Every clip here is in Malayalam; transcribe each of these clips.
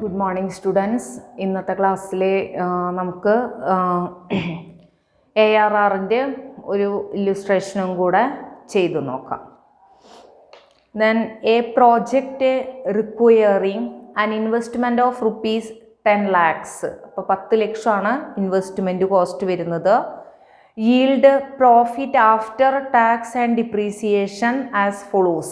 Good morning students. ഇന്നത്തെ ക്ലാസ്സിൽ നമുക്ക് ARRന്റെ ഒരു ഇല്ലുസ്ട്രേഷനും കൂടെ ചെയ്തു നോക്കാം. Then a project requiring an investment of rupees 10 lakhs. അപ്പോൾ 10 ലക്ഷമാണ് ഇൻവെസ്റ്റ്മെൻറ്റ് കോസ്റ്റ് വരുന്നത്. Yield profit after tax and depreciation as follows.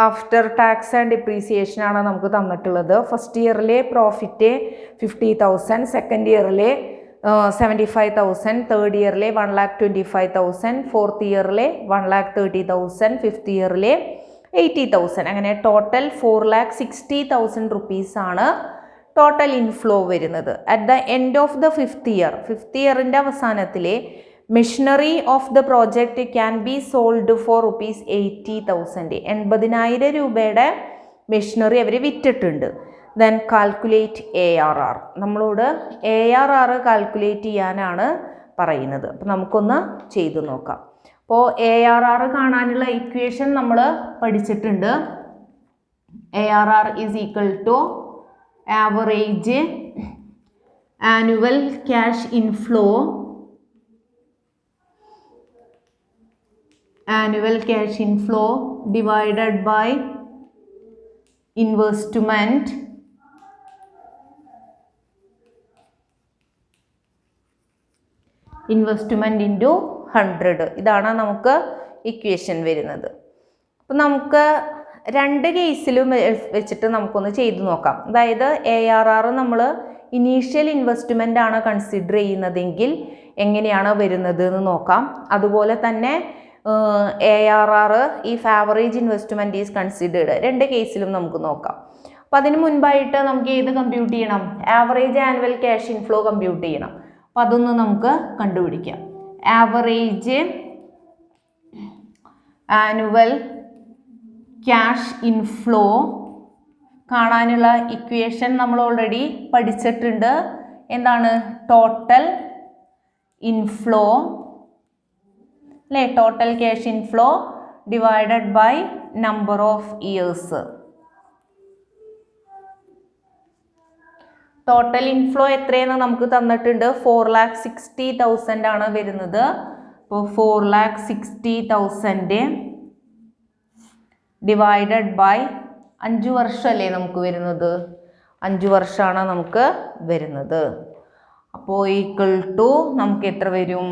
After tax and depreciation ആണ് നമുക്ക് തന്നിട്ടുള്ളത്. ഫസ്റ്റ് ഇയറിലെ പ്രോഫിറ്റ് 50,000, സെക്കൻഡ് ഇയറിലെ 75,000, തേർഡ് ഇയറിലെ 1,25,000, ഫോർത്ത് ഇയറിലെ 1,30,000, ഫിഫ്ത്ത് ഇയറിലെ 80,000. അങ്ങനെ ടോട്ടൽ 4,60,000 റുപ്പീസാണ് ടോട്ടൽ ഇൻഫ്ലോ വരുന്നത്. At the end of the fifth ഇയറിൻ്റെ അവസാനത്തിലെ machinery of the project can be sold for rupees 80,000. 80,000 രൂപയുടെ മെഷീനറി അവർ വിറ്റിട്ടുണ്ട്. Then calculate ARR. നമ്മളോട് ARR കാൽക്കുലേറ്റ് ചെയ്യാനാണ് പറയുന്നത്. അപ്പോൾ നമുക്കൊന്ന് ചെയ്തു നോക്കാം. അപ്പോൾ ARR കാണാനുള്ള ഇക്വേഷൻ നമ്മൾ പഠിച്ചിട്ടുണ്ട്. ARR is equal to average annual cash inflow divided by investment into 100. ഇതാണ് നമുക്ക് ഇക്വേഷൻ വരുന്നത്. അപ്പം നമുക്ക് രണ്ട് കേസിലും വെച്ചിട്ട് നമുക്കൊന്ന് ചെയ്തു നോക്കാം. അതായത് ARR നമ്മൾ ഇനീഷ്യൽ ഇൻവെസ്റ്റ്മെൻ്റ് ആണ് കൺസിഡർ ചെയ്യുന്നതെങ്കിൽ എങ്ങനെയാണ് വരുന്നത് എന്ന് നോക്കാം. അതുപോലെ തന്നെ ARR if average investment is considered, രണ്ട് കേസിലും നമുക്ക് നോക്കാം. അപ്പം അതിന് മുൻപായിട്ട് നമുക്ക് ഏത് കമ്പ്യൂട്ട് ചെയ്യണം? Average annual cash inflow compute ചെയ്യണം. അപ്പം അതൊന്ന് നമുക്ക് കണ്ടുപിടിക്കാം. ആവറേജ് ആനുവൽ ക്യാഷ് ഇൻഫ്ലോ കാണാനുള്ള ഇക്വേഷൻ നമ്മൾ ഓൾറെഡി പഠിച്ചിട്ടുണ്ട്. എന്താണ്? ടോട്ടൽ ഇൻഫ്ലോ അല്ലേ, total cash inflow divided by number of years. Total inflow എത്രയെന്ന് നമുക്ക് തന്നിട്ടുണ്ട്. 4,60,000 ആണ് വരുന്നത്. അപ്പോൾ 4,60,000 ഡിവൈഡഡ് ബൈ 5 വർഷമല്ലേ നമുക്ക് വരുന്നത്. 5 വർഷമാണ് നമുക്ക് വരുന്നത്. അപ്പോൾ ഈക്വൽ ടു നമുക്ക് എത്ര വരും?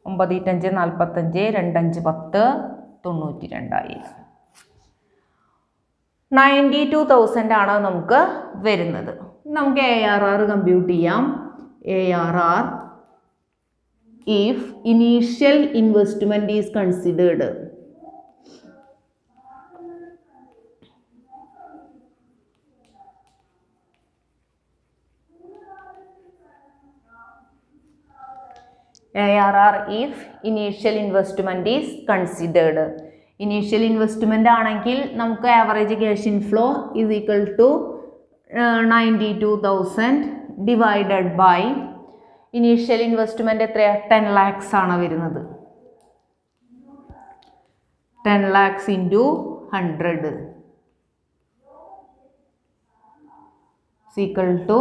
9 5 45, 2 5 10, 92,000. 92,000 ആണ് നമുക്ക് വരുന്നത്. നമുക്ക് ARR കമ്പ്യൂട്ട് ചെയ്യാം. ARR if initial investment is considered. ARR if initial investment is considered. Initial investment ആണെങ്കിൽ നമുക്ക് average cash inflow is equal to 92,000 divided by initial investment എത്രയാണ്? 10 lakhs ആണ് വരുന്നത്. 10 lakhs into 100 is equal to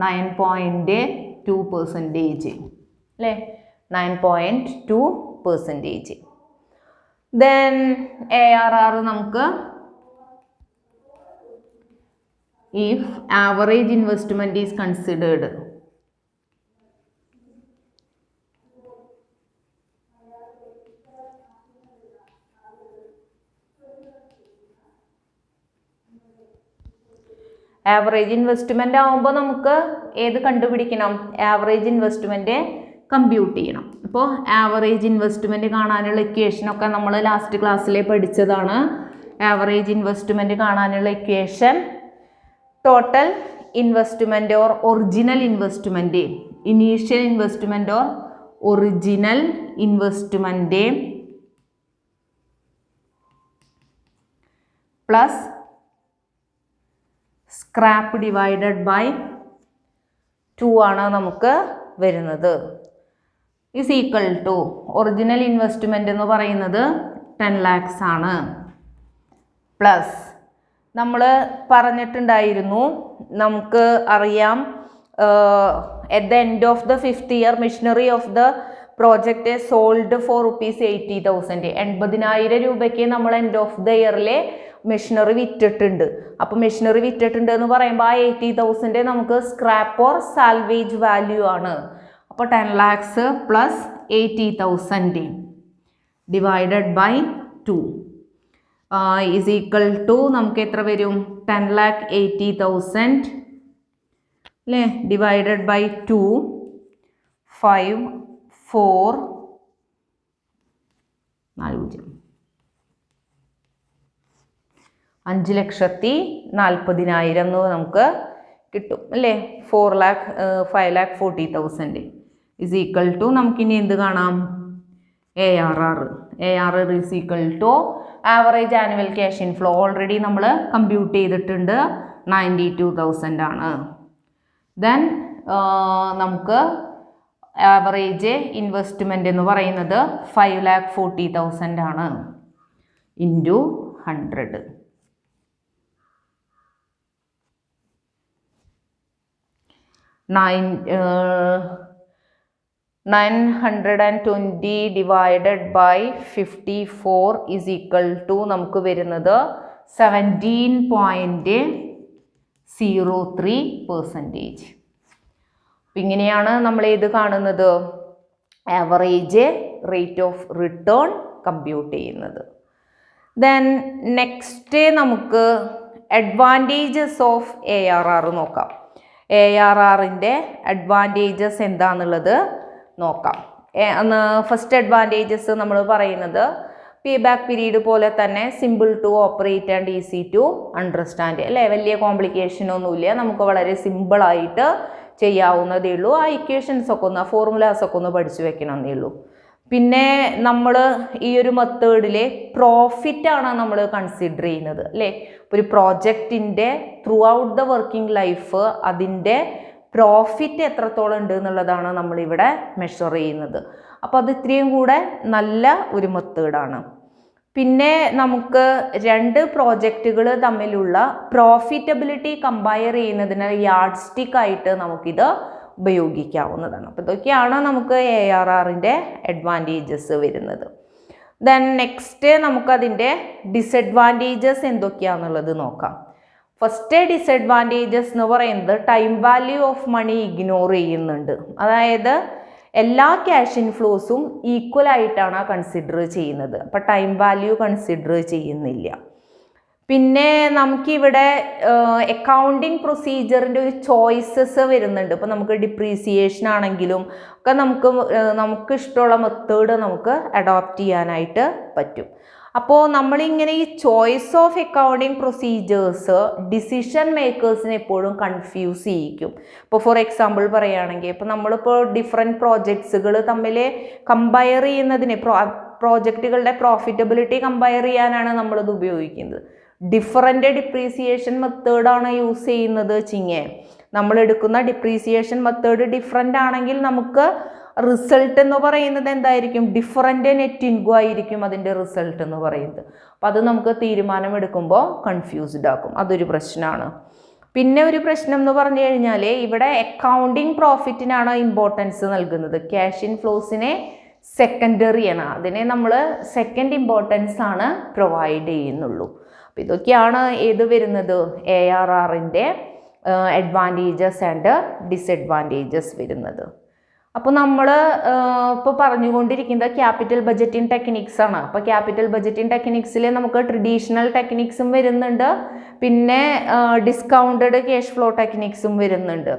9.2% അല്ലേ? 9.2%. ദെൻ ARR നമുക്ക് if average investment is considered. Average investment ആവുമ്പോൾ നമുക്ക് ഏത് കണ്ടുപിടിക്കണം? ആവറേജ് ഇൻവെസ്റ്റ്മെൻറ്റ് കമ്പ്യൂട്ട് ചെയ്യണം. അപ്പോൾ ആവറേജ് ഇൻവെസ്റ്റ്മെൻറ്റ് കാണാനുള്ള ഇക്വേഷനൊക്കെ നമ്മൾ ലാസ്റ്റ് ക്ലാസ്സിൽ പഠിച്ചതാണ്. ആവറേജ് ഇൻവെസ്റ്റ്മെൻറ്റ് കാണാനുള്ള equation total investment or original investment, initial investment or original investment plus scrap divided by 2 ആണ് നമുക്ക് വരുന്നത്. Is equal to original investment എന്ന് പറയുന്നത് 10 lakhs ആണ് പ്ലസ് നമ്മൾ പറഞ്ഞിട്ടുണ്ടായിരുന്നു, നമുക്ക് അറിയാം at the end of the 5th year machinery of the project is sold for rupees 80,000. 80,000 രൂപയ്ക്ക് നമ്മൾ എൻഡ് ഓഫ് ദ ഇയറിലെ മെഷീനറി വിറ്റിട്ടുണ്ട്. അപ്പോൾ മെഷീനറി വിറ്റിട്ടുണ്ട് എന്ന് പറയുമ്പോൾ ആ 80,000 നമുക്ക് സ്ക്രാപ്പ് ഓർ സാൽവേജ് വാല്യൂ ആണ്. അപ്പോൾ 10 lakhs plus 80,000 divided by 2 is equal to നമുക്ക് എത്ര വരും? 10,80,000 അല്ലേ, ഡിവൈഡഡ് ബൈ 2 5 4 5,40,000 എന്ന് നമുക്ക് കിട്ടും അല്ലേ. 5,40,000 ഇസ് ഈക്വൽ ടു നമുക്കിനി എന്ത് കാണാം? ARR is equal to average annual cash inflow. Already നമ്മൾ കമ്പ്യൂട്ട് ചെയ്തിട്ടുണ്ട്, 92,000 ആണ്. ദെൻ നമുക്ക് ആവറേജ് ഇൻവെസ്റ്റ്മെൻറ്റ് എന്ന് പറയുന്നത് 5,40,000 ആണ് into 100. 920 divided by 54 is equal to നമുക്ക് വരുന്നത് 17.03%. അപ്പം ഇങ്ങനെയാണ് നമ്മൾ ഇത് കാണുന്നത്, average rate of return compute ചെയ്യുന്നത്. ദെൻ നെക്സ്റ്റ് നമുക്ക് അഡ്വാൻറ്റേജസ് ഓഫ് ARR നോക്കാം. ARRൻ്റെ അഡ്വാൻറ്റേജസ് എന്താണെന്നുള്ളത് നോക്കാം. ഫസ്റ്റ് അഡ്വാൻറ്റേജസ് നമ്മൾ പറയുന്നത് പേ ബാക്ക് പീരീഡ് പോലെ തന്നെ simple to operate and easy to understand അല്ലേ. വലിയ കോംപ്ലിക്കേഷൻ ഒന്നുമില്ല, നമുക്ക് വളരെ സിമ്പിളായിട്ട് ചെയ്യാവുന്നതേ ഉള്ളൂ. ആ ഇക്വേഷൻസ് ഒക്കെ ഒന്ന്, ഫോർമുലാസ് ഒക്കെ ഒന്ന് പഠിച്ചു വെക്കണമെന്നേ ഉള്ളൂ. പിന്നെ നമ്മൾ ഈ ഒരു മെത്തേഡിലെ പ്രോഫിറ്റാണ് നമ്മൾ കൺസിഡർ ചെയ്യുന്നത് അല്ലേ. ഒരു പ്രോജക്റ്റിൻ്റെ throughout the working life അതിൻ്റെ പ്രോഫിറ്റ് എത്രത്തോളം ഉണ്ട് എന്നുള്ളതാണ് നമ്മളിവിടെ മെഷർ ചെയ്യുന്നത്. അപ്പോൾ അത് ഇത്രയും കൂടെ നല്ല ഒരു മെത്തേഡാണ്. പിന്നെ നമുക്ക് രണ്ട് പ്രോജക്റ്റുകൾ തമ്മിലുള്ള പ്രോഫിറ്റബിലിറ്റി കമ്പയർ ചെയ്യുന്നതിന് യാർഡ് സ്റ്റിക്ക് ആയിട്ട് നമുക്കിത് ഉപയോഗിക്കാവുന്നതാണ്. അപ്പോൾ ഇതൊക്കെയാണ് നമുക്ക് ARRൻ്റെ അഡ്വാൻറ്റേജസ് വരുന്നത്. ദെൻ നെക്സ്റ്റ് നമുക്കതിൻ്റെ ഡിസഡ്വാൻറ്റേജസ് എന്തൊക്കെയാണെന്നുള്ളത് നോക്കാം. ഫസ്റ്റ് ഡിസഡ്വാൻറ്റേജസ് എന്ന് പറയുന്നത് time value of money ignore ചെയ്യുന്നുണ്ട്. അതായത് എല്ലാ ക്യാഷ് ഇൻഫ്ലോസും ഈക്വൽ ആയിട്ടാണ് കൺസിഡർ ചെയ്യുന്നത്. അപ്പോൾ ടൈം വാല്യൂ കൺസിഡർ ചെയ്യുന്നില്ല. പിന്നെ നമുക്കിവിടെ അക്കൗണ്ടിങ് പ്രൊസീജിയറിൻ്റെ ഒരു ചോയ്സസ് വരുന്നുണ്ട്. ഇപ്പോൾ നമുക്ക് ഡിപ്രീസിയേഷൻ ആണെങ്കിലും ഒക്കെ നമുക്ക് ഇഷ്ടമുള്ള മെത്തേഡ് നമുക്ക് അഡോപ്റ്റ് ചെയ്യാനായിട്ട് പറ്റും. അപ്പോൾ നമ്മളിങ്ങനെ ഈ choice of accounting procedures decision മേക്കേഴ്സിനെ എപ്പോഴും കൺഫ്യൂസ് ചെയ്യിക്കും. ഇപ്പോൾ ഫോർ എക്സാമ്പിൾ പറയുകയാണെങ്കിൽ ഇപ്പോൾ നമ്മളിപ്പോൾ ഡിഫറെൻറ്റ് പ്രോജക്ട്സുകൾ തമ്മിൽ കമ്പയർ ചെയ്യുന്നതിന് പ്രോജക്റ്റുകളുടെ പ്രോഫിറ്റബിലിറ്റി കമ്പയർ ചെയ്യാനാണ് നമ്മളിത് ഉപയോഗിക്കുന്നത്. ഡിഫറൻറ്റ് ഡിപ്രീസിയേഷൻ മെത്തേഡാണ് യൂസ് ചെയ്യുന്നത് ചിങ്ങേ. നമ്മൾ എടുക്കുന്ന ഡിപ്രീസിയേഷൻ മെത്തേഡ് ഡിഫറെൻ്റ് ആണെങ്കിൽ നമുക്ക് റിസൾട്ട് എന്ന് പറയുന്നത് എന്തായിരിക്കും? ഡിഫറൻറ്റ് നെറ്റ് ഇൻകോ ആയിരിക്കും അതിൻ്റെ റിസൾട്ട് എന്ന് പറയുന്നത്. അപ്പോൾ അത് നമുക്ക് തീരുമാനമെടുക്കുമ്പോൾ കൺഫ്യൂസ്ഡ് ആക്കും, അതൊരു പ്രശ്നമാണ്. പിന്നെ ഒരു പ്രശ്നം എന്ന് പറഞ്ഞു കഴിഞ്ഞാൽ ഇവിടെ അക്കൗണ്ടിങ് പ്രോഫിറ്റിനാണ് ഇമ്പോർട്ടൻസ് നൽകുന്നത്, ക്യാഷ് ഇൻഫ്ലോസിനെ സെക്കൻഡറിയാണ്, അതിനെ നമ്മൾ സെക്കൻഡ് ഇമ്പോർട്ടൻസ് ആണ് പ്രൊവൈഡ് ചെയ്യുന്നുള്ളൂ. അപ്പോൾ ഇതൊക്കെയാണ് ഏത് വരുന്നത് ARRൻ്റെ അഡ്വാൻറ്റേജസ് ആൻഡ് ഡിസഡ്വാൻറ്റേജസ് വരുന്നത്. അപ്പോൾ നമ്മൾ ഇപ്പോൾ പറഞ്ഞുകൊണ്ടിരിക്കുന്നത് ക്യാപിറ്റൽ ബഡ്ജറ്റിംഗ് ടെക്നിക്സ് ആണ്. അപ്പോൾ ക്യാപിറ്റൽ ബഡ്ജറ്റിംഗ് ടെക്നിക്സിൽ നമുക്ക് ട്രഡീഷണൽ ടെക്നിക്സും വരുന്നുണ്ട്, പിന്നെ ഡിസ്കൗണ്ടഡ് ക്യാഷ് ഫ്ലോ ടെക്നിക്സും വരുന്നുണ്ട്.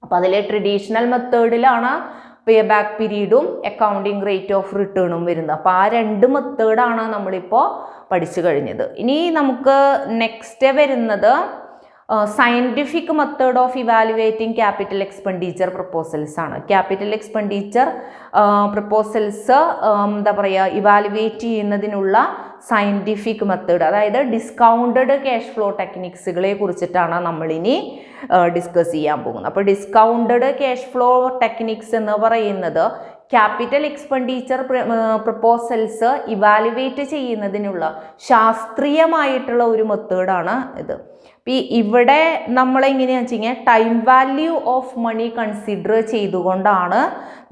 അപ്പോൾ അതിൽ ട്രഡീഷണൽ മെത്തേഡിലാണ് പേ ബാക്ക് പീരീഡും അക്കൗണ്ടിങ് റേറ്റ് ഓഫ് റിട്ടേണും വരുന്നത്. അപ്പോൾ ആ രണ്ട് മെത്തേഡാണ് നമ്മളിപ്പോൾ പഠിച്ചു കഴിഞ്ഞത്. ഇനി നമുക്ക് നെക്സ്റ്റ് വരുന്നത് scientific method of evaluating capital expenditure proposals ആണ്. ക്യാപിറ്റൽ എക്സ്പെൻഡിച്ചർ പ്രപ്പോസൽസ് എന്താ പറയുക, ഇവാലുവേറ്റ് ചെയ്യുന്നതിനുള്ള സയൻറ്റിഫിക് മെത്തേഡ്, അതായത് ഡിസ്കൗണ്ടഡ് ക്യാഷ് ഫ്ലോ ടെക്നിക്സുകളെ കുറിച്ചിട്ടാണ് നമ്മളിനി ഡിസ്കസ് ചെയ്യാൻ പോകുന്നത്. അപ്പോൾ ഡിസ്കൗണ്ടഡ് ക്യാഷ് ഫ്ലോ ടെക്നിക്സ് എന്ന് പറയുന്നത് ക്യാപിറ്റൽ എക്സ്പെൻഡിച്ചർ പ്രപ്പോസൽസ് ഇവാലുവേറ്റ് ചെയ്യുന്നതിനുള്ള ശാസ്ത്രീയമായിട്ടുള്ള ഒരു മെത്തേഡാണ് ഇത്. ഇവിടെ നമ്മൾ എങ്ങനെയാണെന്ന് വെച്ച് കഴിഞ്ഞാൽ time value of money consider ചെയ്തുകൊണ്ടാണ്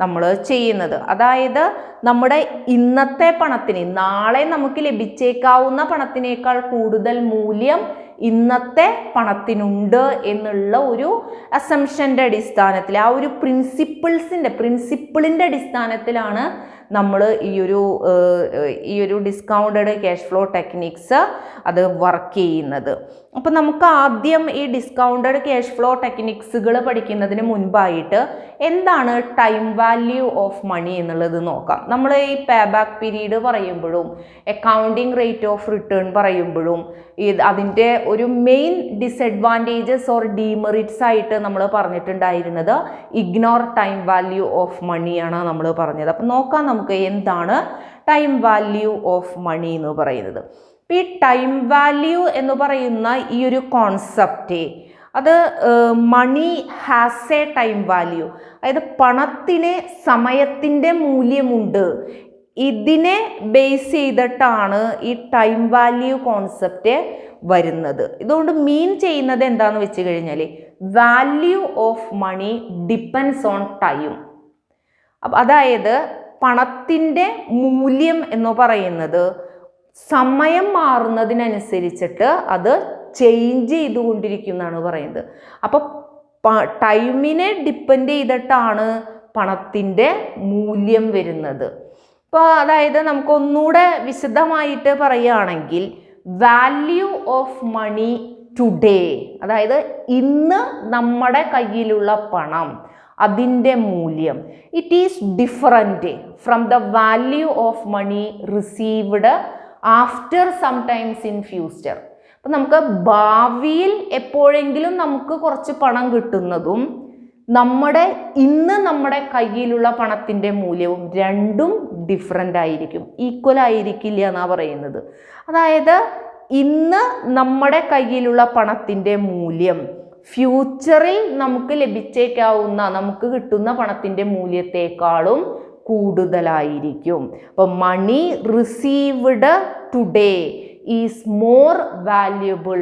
നമ്മൾ ചെയ്യുന്നത്. അതായത് നമ്മുടെ ഇന്നത്തെ പണത്തിന്, നാളെ നമുക്ക് ലഭിച്ചേക്കാവുന്ന പണത്തിനേക്കാൾ കൂടുതൽ മൂല്യം ഇന്നത്തെ പണത്തിനുണ്ട് എന്നുള്ള ഒരു അസംഷൻ്റെ അടിസ്ഥാനത്തിൽ, ആ ഒരു പ്രിൻസിപ്പിളിൻ്റെ അടിസ്ഥാനത്തിലാണ് നമ്മൾ ഈ ഒരു ഡിസ്കൗണ്ടഡ് ക്യാഷ് ഫ്ലോ ടെക്നിക്സ് അത് വർക്ക് ചെയ്യുന്നത്. അപ്പോൾ നമുക്ക് ആദ്യം ഈ ഡിസ്കൗണ്ടഡ് ക്യാഷ് ഫ്ലോ ടെക്നിക്സുകൾ പഠിക്കുന്നതിന് മുൻപായിട്ട് എന്താണ് ടൈം വാല്യൂ ഓഫ് മണി എന്നുള്ളത് നോക്കാം. നമ്മൾ ഈ പേ ബാക്ക് പീരീഡ് പറയുമ്പോഴും അക്കൗണ്ടിങ് റേറ്റ് ഓഫ് റിട്ടേൺ പറയുമ്പോഴും അതിൻ്റെ ഒരു മെയിൻ ഡിസഡ്വാൻറ്റേജസ് ഓർ ഡീമെറിറ്റ്സ് ആയിട്ട് നമ്മൾ പറഞ്ഞിട്ടുണ്ടായിരുന്നത് ഇഗ്നോർ ടൈം വാല്യൂ ഓഫ് മണിയാണ് നമ്മൾ പറഞ്ഞത്. അപ്പം നോക്കാം നമുക്ക് എന്താണ് ടൈം വാല്യൂ ഓഫ് മണി എന്ന് പറയുന്നത്. ഈ ടൈം വാല്യൂ എന്ന് പറയുന്ന ഈ ഒരു കോൺസെപ്റ്റ്, അത് money has a time value, അതായത് പണത്തിന് സമയത്തിൻ്റെ മൂല്യമുണ്ട്. ഇതിനെ ബേസ് ചെയ്തിട്ടാണ് ഈ ടൈം വാല്യൂ കോൺസെപ്റ്റ് വരുന്നത്. ഇതുകൊണ്ട് മീൻ ചെയ്യുന്നത് എന്താണെന്ന് വെച്ച് കഴിഞ്ഞാൽ value of money depends on time. അതായത് പണത്തിൻ്റെ മൂല്യം എന്ന് പറയുന്നത് സമയം മാറുന്നതിനനുസരിച്ചിട്ട് അത് ചേഞ്ച് ചെയ്തുകൊണ്ടിരിക്കുന്നതാണ് പറയുന്നത്. അപ്പോൾ ടൈമിനെ ഡിപ്പെൻഡ് ചെയ്തിട്ടാണ് പണത്തിൻ്റെ മൂല്യം വരുന്നത്. ഇപ്പോൾ അതായത് നമുക്കൊന്നുകൂടെ വിശദമായിട്ട് പറയുകയാണെങ്കിൽ വാല്യൂ ഓഫ് മണി ടുഡേ, അതായത് ഇന്ന് നമ്മുടെ കയ്യിലുള്ള പണം, അതിൻ്റെ മൂല്യം, it is different from the value of money received after sometimes in future. അപ്പം നമുക്ക് ഭാവിയിൽ എപ്പോഴെങ്കിലും നമുക്ക് കുറച്ച് പണം കിട്ടുന്നതും നമ്മുടെ കയ്യിലുള്ള പണത്തിൻ്റെ മൂല്യവും രണ്ടും ഡിഫറൻ്റ് ആയിരിക്കും, ഈക്വൽ ആയിരിക്കില്ല എന്നാണ് പറയുന്നത്. അതായത് ഇന്ന് നമ്മുടെ കയ്യിലുള്ള പണത്തിൻ്റെ മൂല്യം ഫ്യൂച്ചറിൽ നമുക്ക് ലഭിച്ചേക്കാവുന്ന, നമുക്ക് കിട്ടുന്ന പണത്തിൻ്റെ മൂല്യത്തെക്കാളും കൂടുതലായിരിക്കും. അപ്പോൾ money received today is more valuable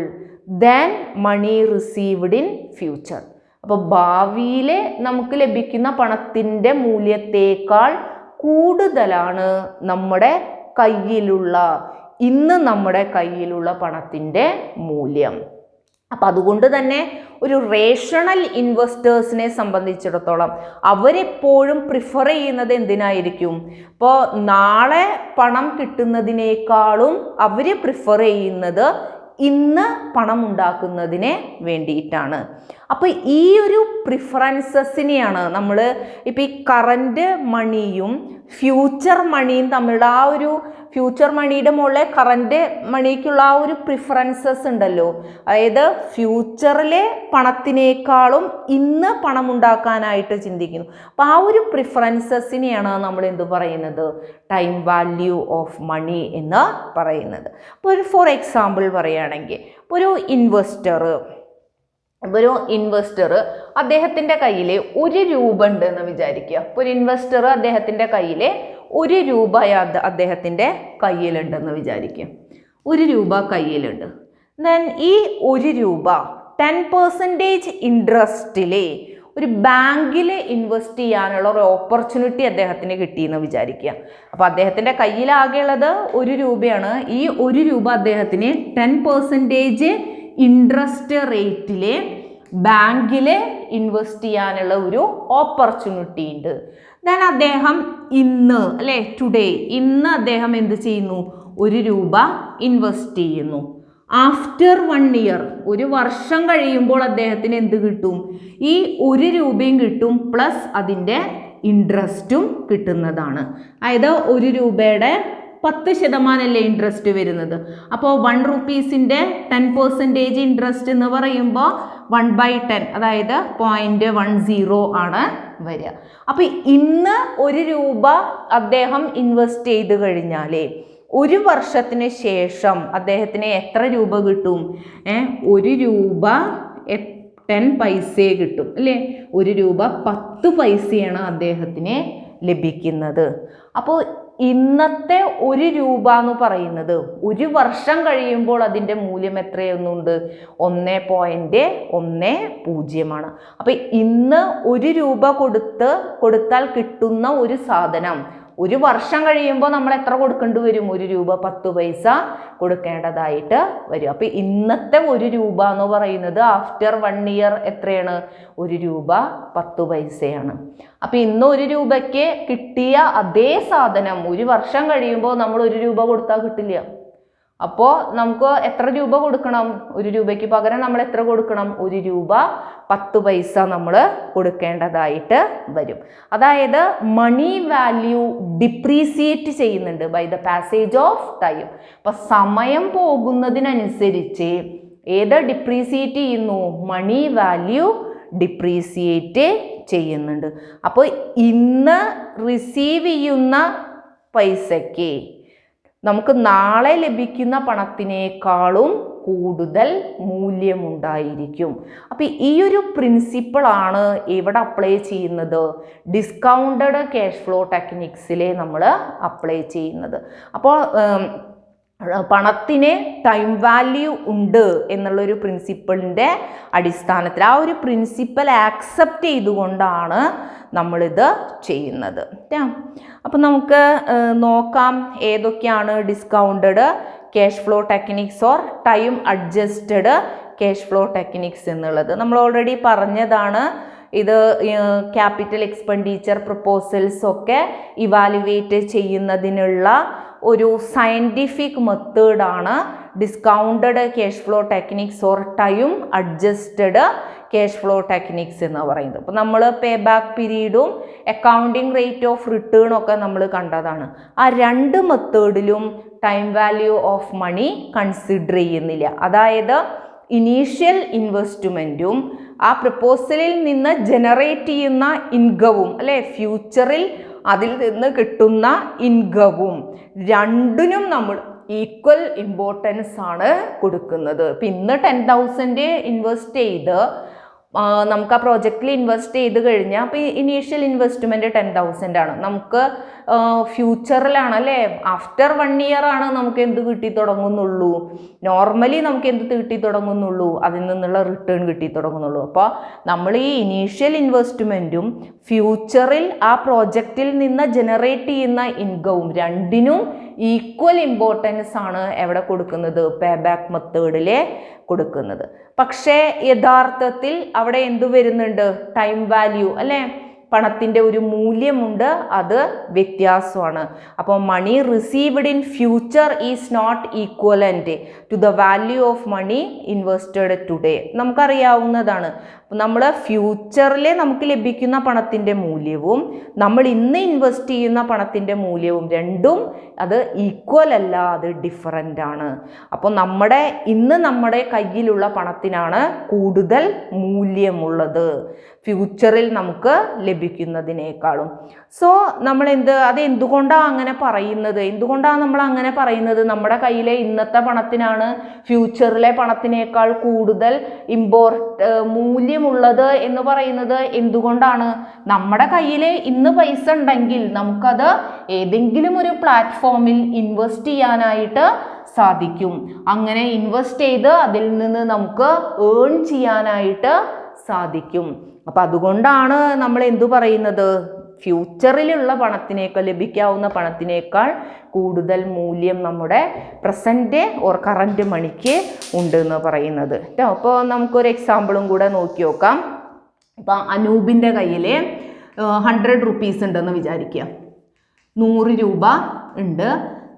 than money received in future. അപ്പോൾ ഭാവിയിൽ നമുക്ക് ലഭിക്കുന്ന പണത്തിൻ്റെ മൂല്യത്തേക്കാൾ കൂടുതലാണ് നമ്മുടെ കയ്യിലുള്ള പണത്തിൻ്റെ മൂല്യം. അപ്പം അതുകൊണ്ട് തന്നെ ഒരു റേഷണൽ ഇൻവെസ്റ്റേഴ്സിനെ സംബന്ധിച്ചിടത്തോളം അവരെപ്പോഴും പ്രിഫർ ചെയ്യുന്നത് എന്തിനായിരിക്കും? ഇപ്പോൾ നാളെ പണം കിട്ടുന്നതിനേക്കാളും അവർ പ്രിഫർ ചെയ്യുന്നത് ഇന്ന് പണം ഉണ്ടാക്കുന്നതിനെ വേണ്ടിയിട്ടാണ്. അപ്പോൾ ഈ ഒരു പ്രിഫറൻസസിനെയാണ് നമ്മൾ ഇപ്പോൾ ഈ കറൻറ്റ് മണിയും ഫ്യൂച്ചർ മണിയും തമ്മിലുള്ള ആ ഒരു ഫ്യൂച്ചർ മണിയുടെ മുകളിലെ കറൻറ്റ് മണിക്കുള്ള ആ ഒരു പ്രിഫറൻസസ് ഉണ്ടല്ലോ, അതായത് ഫ്യൂച്ചറിലെ പണത്തിനേക്കാളും ഇന്ന് പണം ഉണ്ടാക്കാനായിട്ട് ചിന്തിക്കുന്നു. അപ്പോൾ ആ ഒരു പ്രിഫറൻസസിനെയാണ് നമ്മൾ എന്ത് പറയുന്നത്? ടൈം വാല്യൂ ഓഫ് മണി എന്ന് പറയുന്നത്. അപ്പോൾ ഒരു ഫോർ എക്സാമ്പിൾ പറയുകയാണെങ്കിൽ ഒരു ഇൻവെസ്റ്റർ അദ്ദേഹത്തിൻ്റെ കയ്യിൽ 1 രൂപ ഉണ്ട് എന്ന് വിചാരിക്കുക. അപ്പോൾ ഒരു ഇൻവെസ്റ്റർ അദ്ദേഹത്തിൻ്റെ കയ്യിൽ 1 രൂപ അദ്ദേഹത്തിൻ്റെ കയ്യിലുണ്ടെന്ന് വിചാരിക്കുക. 1 രൂപ കയ്യിലുണ്ട്. ദെൻ ഈ 1 രൂപ 10% ഇൻട്രസ്റ്റിൽ ഒരു ബാങ്കിൽ ഇൻവെസ്റ്റ് ചെയ്യാനുള്ള ഒരു ഓപ്പർച്യൂണിറ്റി അദ്ദേഹത്തിന് കിട്ടിയെന്ന് വിചാരിക്കുക. അപ്പോൾ അദ്ദേഹത്തിൻ്റെ കയ്യിലാകെയുള്ളത് 1 രൂപയാണ്. ഈ 1 രൂപ അദ്ദേഹത്തിന് 10% ഇൻട്രസ്റ്റ് റേറ്റിൽ ബാങ്കിൽ ഇൻവെസ്റ്റ് ചെയ്യാനുള്ള ഒരു ഓപ്പർച്യൂണിറ്റി ഉണ്ട്. ദെൻ അദ്ദേഹം ഇന്ന് അദ്ദേഹം എന്ത് ചെയ്യുന്നു? 1 രൂപ ഇൻവെസ്റ്റ് ചെയ്യുന്നു. ആഫ്റ്റർ 1 ഇയർ, 1 വർഷം കഴിയുമ്പോൾ അദ്ദേഹത്തിന് എന്ത് കിട്ടും? ഈ 1 രൂപയും കിട്ടും, പ്ലസ് അതിൻ്റെ ഇൻട്രസ്റ്റും കിട്ടുന്നതാണ്. അതായത് 1 രൂപയുടെ 10% ഇൻട്രസ്റ്റ് വരുന്നത്. അപ്പോൾ 1 റുപ്പീസിൻ്റെ 10% ഇൻട്രസ്റ്റ് എന്ന് പറയുമ്പോൾ 1/10, അതായത് 0.10 ആണ് വരിക. അപ്പോൾ ഇന്ന് 1 രൂപ അദ്ദേഹം ഇൻവെസ്റ്റ് ചെയ്ത് കഴിഞ്ഞാൽ 1 വർഷത്തിന് ശേഷം അദ്ദേഹത്തിന് എത്ര രൂപ കിട്ടും? 1 രൂപ 10 പൈസ കിട്ടും അല്ലേ? 1 രൂപ 10 പൈസയാണ് അദ്ദേഹത്തിന് ലഭിക്കുന്നത്. അപ്പോൾ ഇന്നത്തെ 1 രൂപ എന്ന് പറയുന്നത് 1 വർഷം കഴിയുമ്പോൾ അതിൻ്റെ മൂല്യം എത്രയൊന്നുണ്ട്? 1.10. അപ്പോൾ ഇന്ന് 1 രൂപ കൊടുത്താൽ കിട്ടുന്ന ഒരു സാധനം 1 വർഷം കഴിയുമ്പോൾ നമ്മൾ എത്ര കൊടുക്കേണ്ടി വരും? 1 രൂപ 10 പൈസ കൊടുക്കേണ്ടതായിട്ട് വരും. അപ്പോൾ ഇന്നത്തെ 1 രൂപ എന്ന് പറയുന്നത് ആഫ്റ്റർ 1 ഇയർ എത്രയാണ്? 1 രൂപ 10 പൈസയാണ്. അപ്പോൾ ഇന്ന് 1 രൂപയ്ക്ക് കിട്ടിയ അതേ സാധനം 1 വർഷം കഴിയുമ്പോൾ നമ്മൾ 1 രൂപ കൊടുത്താൽ കിട്ടില്ല. അപ്പോൾ നമുക്ക് എത്ര രൂപ കൊടുക്കണം? 1 രൂപയ്ക്ക് പകരം നമ്മൾ എത്ര കൊടുക്കണം? 1 രൂപ 10 പൈസ നമ്മൾ കൊടുക്കേണ്ടതായിട്ട് വരും. അതായത് മണി വാല്യൂ ഡിപ്രീസിയേറ്റ് ചെയ്യുന്നുണ്ട് by the passage of time. അപ്പോൾ സമയം പോകുന്നതിനനുസരിച്ച് ഏത് ഡിപ്രീസിയേറ്റ് ചെയ്യുന്നു? മണി വാല്യൂ ഡിപ്രീസിയേറ്റ് ചെയ്യുന്നുണ്ട്. അപ്പോൾ ഇന്ന് റിസീവ് ചെയ്യുന്ന പൈസയ്ക്ക് നമുക്ക് നാളെ ലഭിക്കുന്ന പണത്തിനേക്കാളും കൂടുതൽ മൂല്യമുണ്ടായിരിക്കും. അപ്പോൾ ഈ ഒരു പ്രിൻസിപ്പിളാണ് ഇവിടെ അപ്ലൈ ചെയ്യുന്നത്, ഡിസ്കൗണ്ടഡ് ക്യാഷ് ഫ്ലോ ടെക്നിക്സിൽ നമ്മൾ അപ്ലൈ ചെയ്യുന്നത്. അപ്പോൾ പണത്തിന് ടൈം വാല്യൂ ഉണ്ട് എന്നുള്ളൊരു പ്രിൻസിപ്പിളിൻ്റെ അടിസ്ഥാനത്തിൽ ആ ഒരു പ്രിൻസിപ്പൽ ആക്സെപ്റ്റ് ചെയ്തുകൊണ്ടാണ് നമ്മളിത് ചെയ്യുന്നത്. അപ്പം നമുക്ക് നോക്കാം ഏതൊക്കെയാണ് discounted cash flow techniques or time adjusted cash flow techniques എന്നുള്ളത്. നമ്മൾ ഓൾറെഡി പറഞ്ഞതാണ്. ഇത് ക്യാപിറ്റൽ എക്സ്പെൻഡിച്ചർ പ്രപ്പോസൽസ് ഒക്കെ ഇവാലുവേറ്റ് ചെയ്യുന്നതിനുള്ള ഒരു സയൻറ്റിഫിക് മെത്തേഡാണ് discounted cash flow techniques or time adjusted cash flow techniques എന്ന് പറയുന്നത്. അപ്പോൾ നമ്മൾ പേ ബാക്ക് പീരീഡും അക്കൗണ്ടിങ് റേറ്റ് ഓഫ് റിട്ടേൺ ഒക്കെ നമ്മൾ കണ്ടതാണ്. ആ 2 മെത്തേഡിലും time value of money consider ചെയ്യുന്നില്ല. അതായത് ഇനീഷ്യൽ ഇൻവെസ്റ്റ്മെൻറ്റും ആ പ്രപ്പോസലിൽ നിന്ന് ജനറേറ്റ് ചെയ്യുന്ന ഇൻകവും അല്ലെ, ഫ്യൂച്ചറിൽ അതിൽ നിന്ന് കിട്ടുന്ന ഇൻകവും രണ്ടിനും നമ്മൾ ഈക്വൽ ഇമ്പോർട്ടൻസ് ആണ് കൊടുക്കുന്നത്. ഇപ്പം ഇന്ന് 10,000 ഇൻവെസ്റ്റ് ചെയ്ത് നമുക്ക് ആ പ്രോജക്റ്റിൽ ഇൻവെസ്റ്റ് ചെയ്ത് കഴിഞ്ഞാൽ അപ്പോൾ ഇനീഷ്യൽ ഇൻവെസ്റ്റ്മെൻറ്റ് 10,000 ആണ്. നമുക്ക് ഫ്യൂച്ചറിലാണ് അല്ലേ, ആഫ്റ്റർ 1 ഇയർ ആണ് നമുക്ക് എന്ത് കിട്ടി തുടങ്ങുന്നുള്ളൂ, നോർമലി നമുക്ക് എന്ത് കിട്ടി തുടങ്ങുന്നുള്ളൂ, അതിൽ നിന്നുള്ള റിട്ടേൺ കിട്ടി തുടങ്ങുന്നുള്ളൂ. അപ്പോൾ നമ്മൾ ഈ ഇനീഷ്യൽ ഇൻവെസ്റ്റ്മെൻറ്റും ഫ്യൂച്ചറിൽ ആ പ്രോജക്റ്റിൽ നിന്ന് ജനറേറ്റ് ചെയ്യുന്ന ഇൻകവും രണ്ടിനും ഈക്വൽ ഇമ്പോർട്ടൻസ് ആണ് എവിടെ കൊടുക്കുന്നത്? പേ ബാക്ക് മെത്തേഡിൽ കൊടുക്കുന്നത്. പക്ഷേ യഥാർത്ഥത്തിൽ അവിടെ എന്തു വരുന്നുണ്ട്? ടൈം വാല്യൂ അല്ലേ, പണത്തിൻ്റെ ഒരു മൂല്യമുണ്ട്, അത് വ്യത്യാസമാണ്. അപ്പോൾ money received in future is not equivalent to the value of money invested today. നമുക്കറിയാവുന്നതാണ്. നമ്മൾ ഫ്യൂച്ചറിൽ നമുക്ക് ലഭിക്കുന്ന പണത്തിൻ്റെ മൂല്യവും നമ്മൾ ഇന്ന് ഇൻവെസ്റ്റ് ചെയ്യുന്ന പണത്തിൻ്റെ മൂല്യവും രണ്ടും അത് ഈക്വൽ അല്ല, അത് ഡിഫറൻ്റ് ആണ്. അപ്പോൾ നമ്മുടെ കയ്യിലുള്ള പണത്തിനാണ് കൂടുതൽ മൂല്യമുള്ളത് ഫ്യൂച്ചറിൽ നമുക്ക് ലഭിക്കുന്നതിനേക്കാളും. സോ അത് എന്തുകൊണ്ടാണ് അങ്ങനെ പറയുന്നത്? നമ്മുടെ കയ്യിലെ ഇന്നത്തെ പണത്തിനാണ് ഫ്യൂച്ചറിലെ പണത്തിനേക്കാൾ കൂടുതൽ മൂല്യമുള്ളത് എന്ന് പറയുന്നത് എന്തുകൊണ്ടാണ്? നമ്മുടെ കയ്യിൽ ഇന്ന് പൈസ ഉണ്ടെങ്കിൽ നമുക്കത് ഏതെങ്കിലും ഒരു പ്ലാറ്റ്ഫോമിൽ ഇൻവെസ്റ്റ് ചെയ്യാനായിട്ട് സാധിക്കും. അങ്ങനെ ഇൻവെസ്റ്റ് ചെയ്ത് അതിൽ നിന്ന് നമുക്ക് ഏൺ ചെയ്യാനായിട്ട് സാധിക്കും. അപ്പം അതുകൊണ്ടാണ് നമ്മൾ എന്തു പറയുന്നത്? ഫ്യൂച്ചറിലുള്ള പണത്തിനേക്കാൾ, ലഭിക്കാവുന്ന പണത്തിനേക്കാൾ കൂടുതൽ മൂല്യം നമ്മുടെ പ്രസൻറ്റ് ഓർ കറൻറ്റ് മണിക്ക് ഉണ്ട് എന്ന് പറയുന്നത്. അപ്പോൾ നമുക്കൊരു എക്സാമ്പിളും കൂടെ നോക്കി നോക്കാം. ഇപ്പം അനൂപിൻ്റെ കയ്യിൽ 100 റുപ്പീസ് ഉണ്ടെന്ന് വിചാരിക്കുക, 100 രൂപ ഉണ്ട്.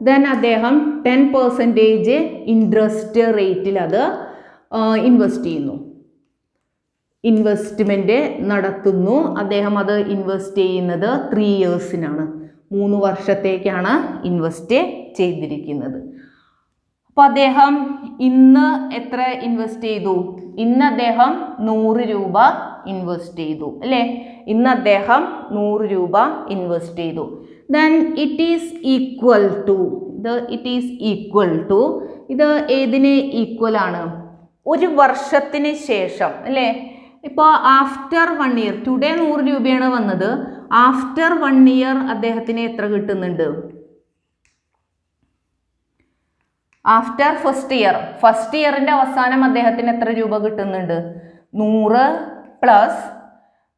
ദെൻ അദ്ദേഹം 10% ഇൻട്രസ്റ്റ് റേറ്റിൽ അത് ഇൻവെസ്റ്റ് ചെയ്യുന്നു, ഇൻവെസ്റ്റ്മെൻറ്റ് നടത്തുന്നു. അദ്ദേഹം അത് ഇൻവെസ്റ്റ് ചെയ്യുന്നത് 3 ഇയേഴ്സിനാണ്, 3 വർഷത്തേക്കാണ് ഇൻവെസ്റ്റ് ചെയ്തിരിക്കുന്നത്. അപ്പോൾ അദ്ദേഹം ഇന്ന് എത്ര ഇൻവെസ്റ്റ് ചെയ്തു? ഇന്ന് അദ്ദേഹം 100 രൂപ ഇൻവെസ്റ്റ് ചെയ്തു അല്ലേ? ഇന്ന് അദ്ദേഹം 100 രൂപ ഇൻവെസ്റ്റ് ചെയ്തു. Then it is equal to ഇത് ഏതിന് ഈക്വൽ ആണ്? 1 വർഷത്തിന് ശേഷം അല്ലേ? ഇപ്പോൾ ആഫ്റ്റർ 1 ഇയർ, ടുഡേ 100 രൂപയാണ് വന്നത്, ആഫ്റ്റർ 1 ഇയർ അദ്ദേഹത്തിന് എത്ര കിട്ടുന്നുണ്ട്? ആഫ്റ്റർ ഫസ്റ്റ് ഇയറിൻ്റെ അവസാനം അദ്ദേഹത്തിന് എത്ര രൂപ കിട്ടുന്നുണ്ട്? 100 പ്ലസ്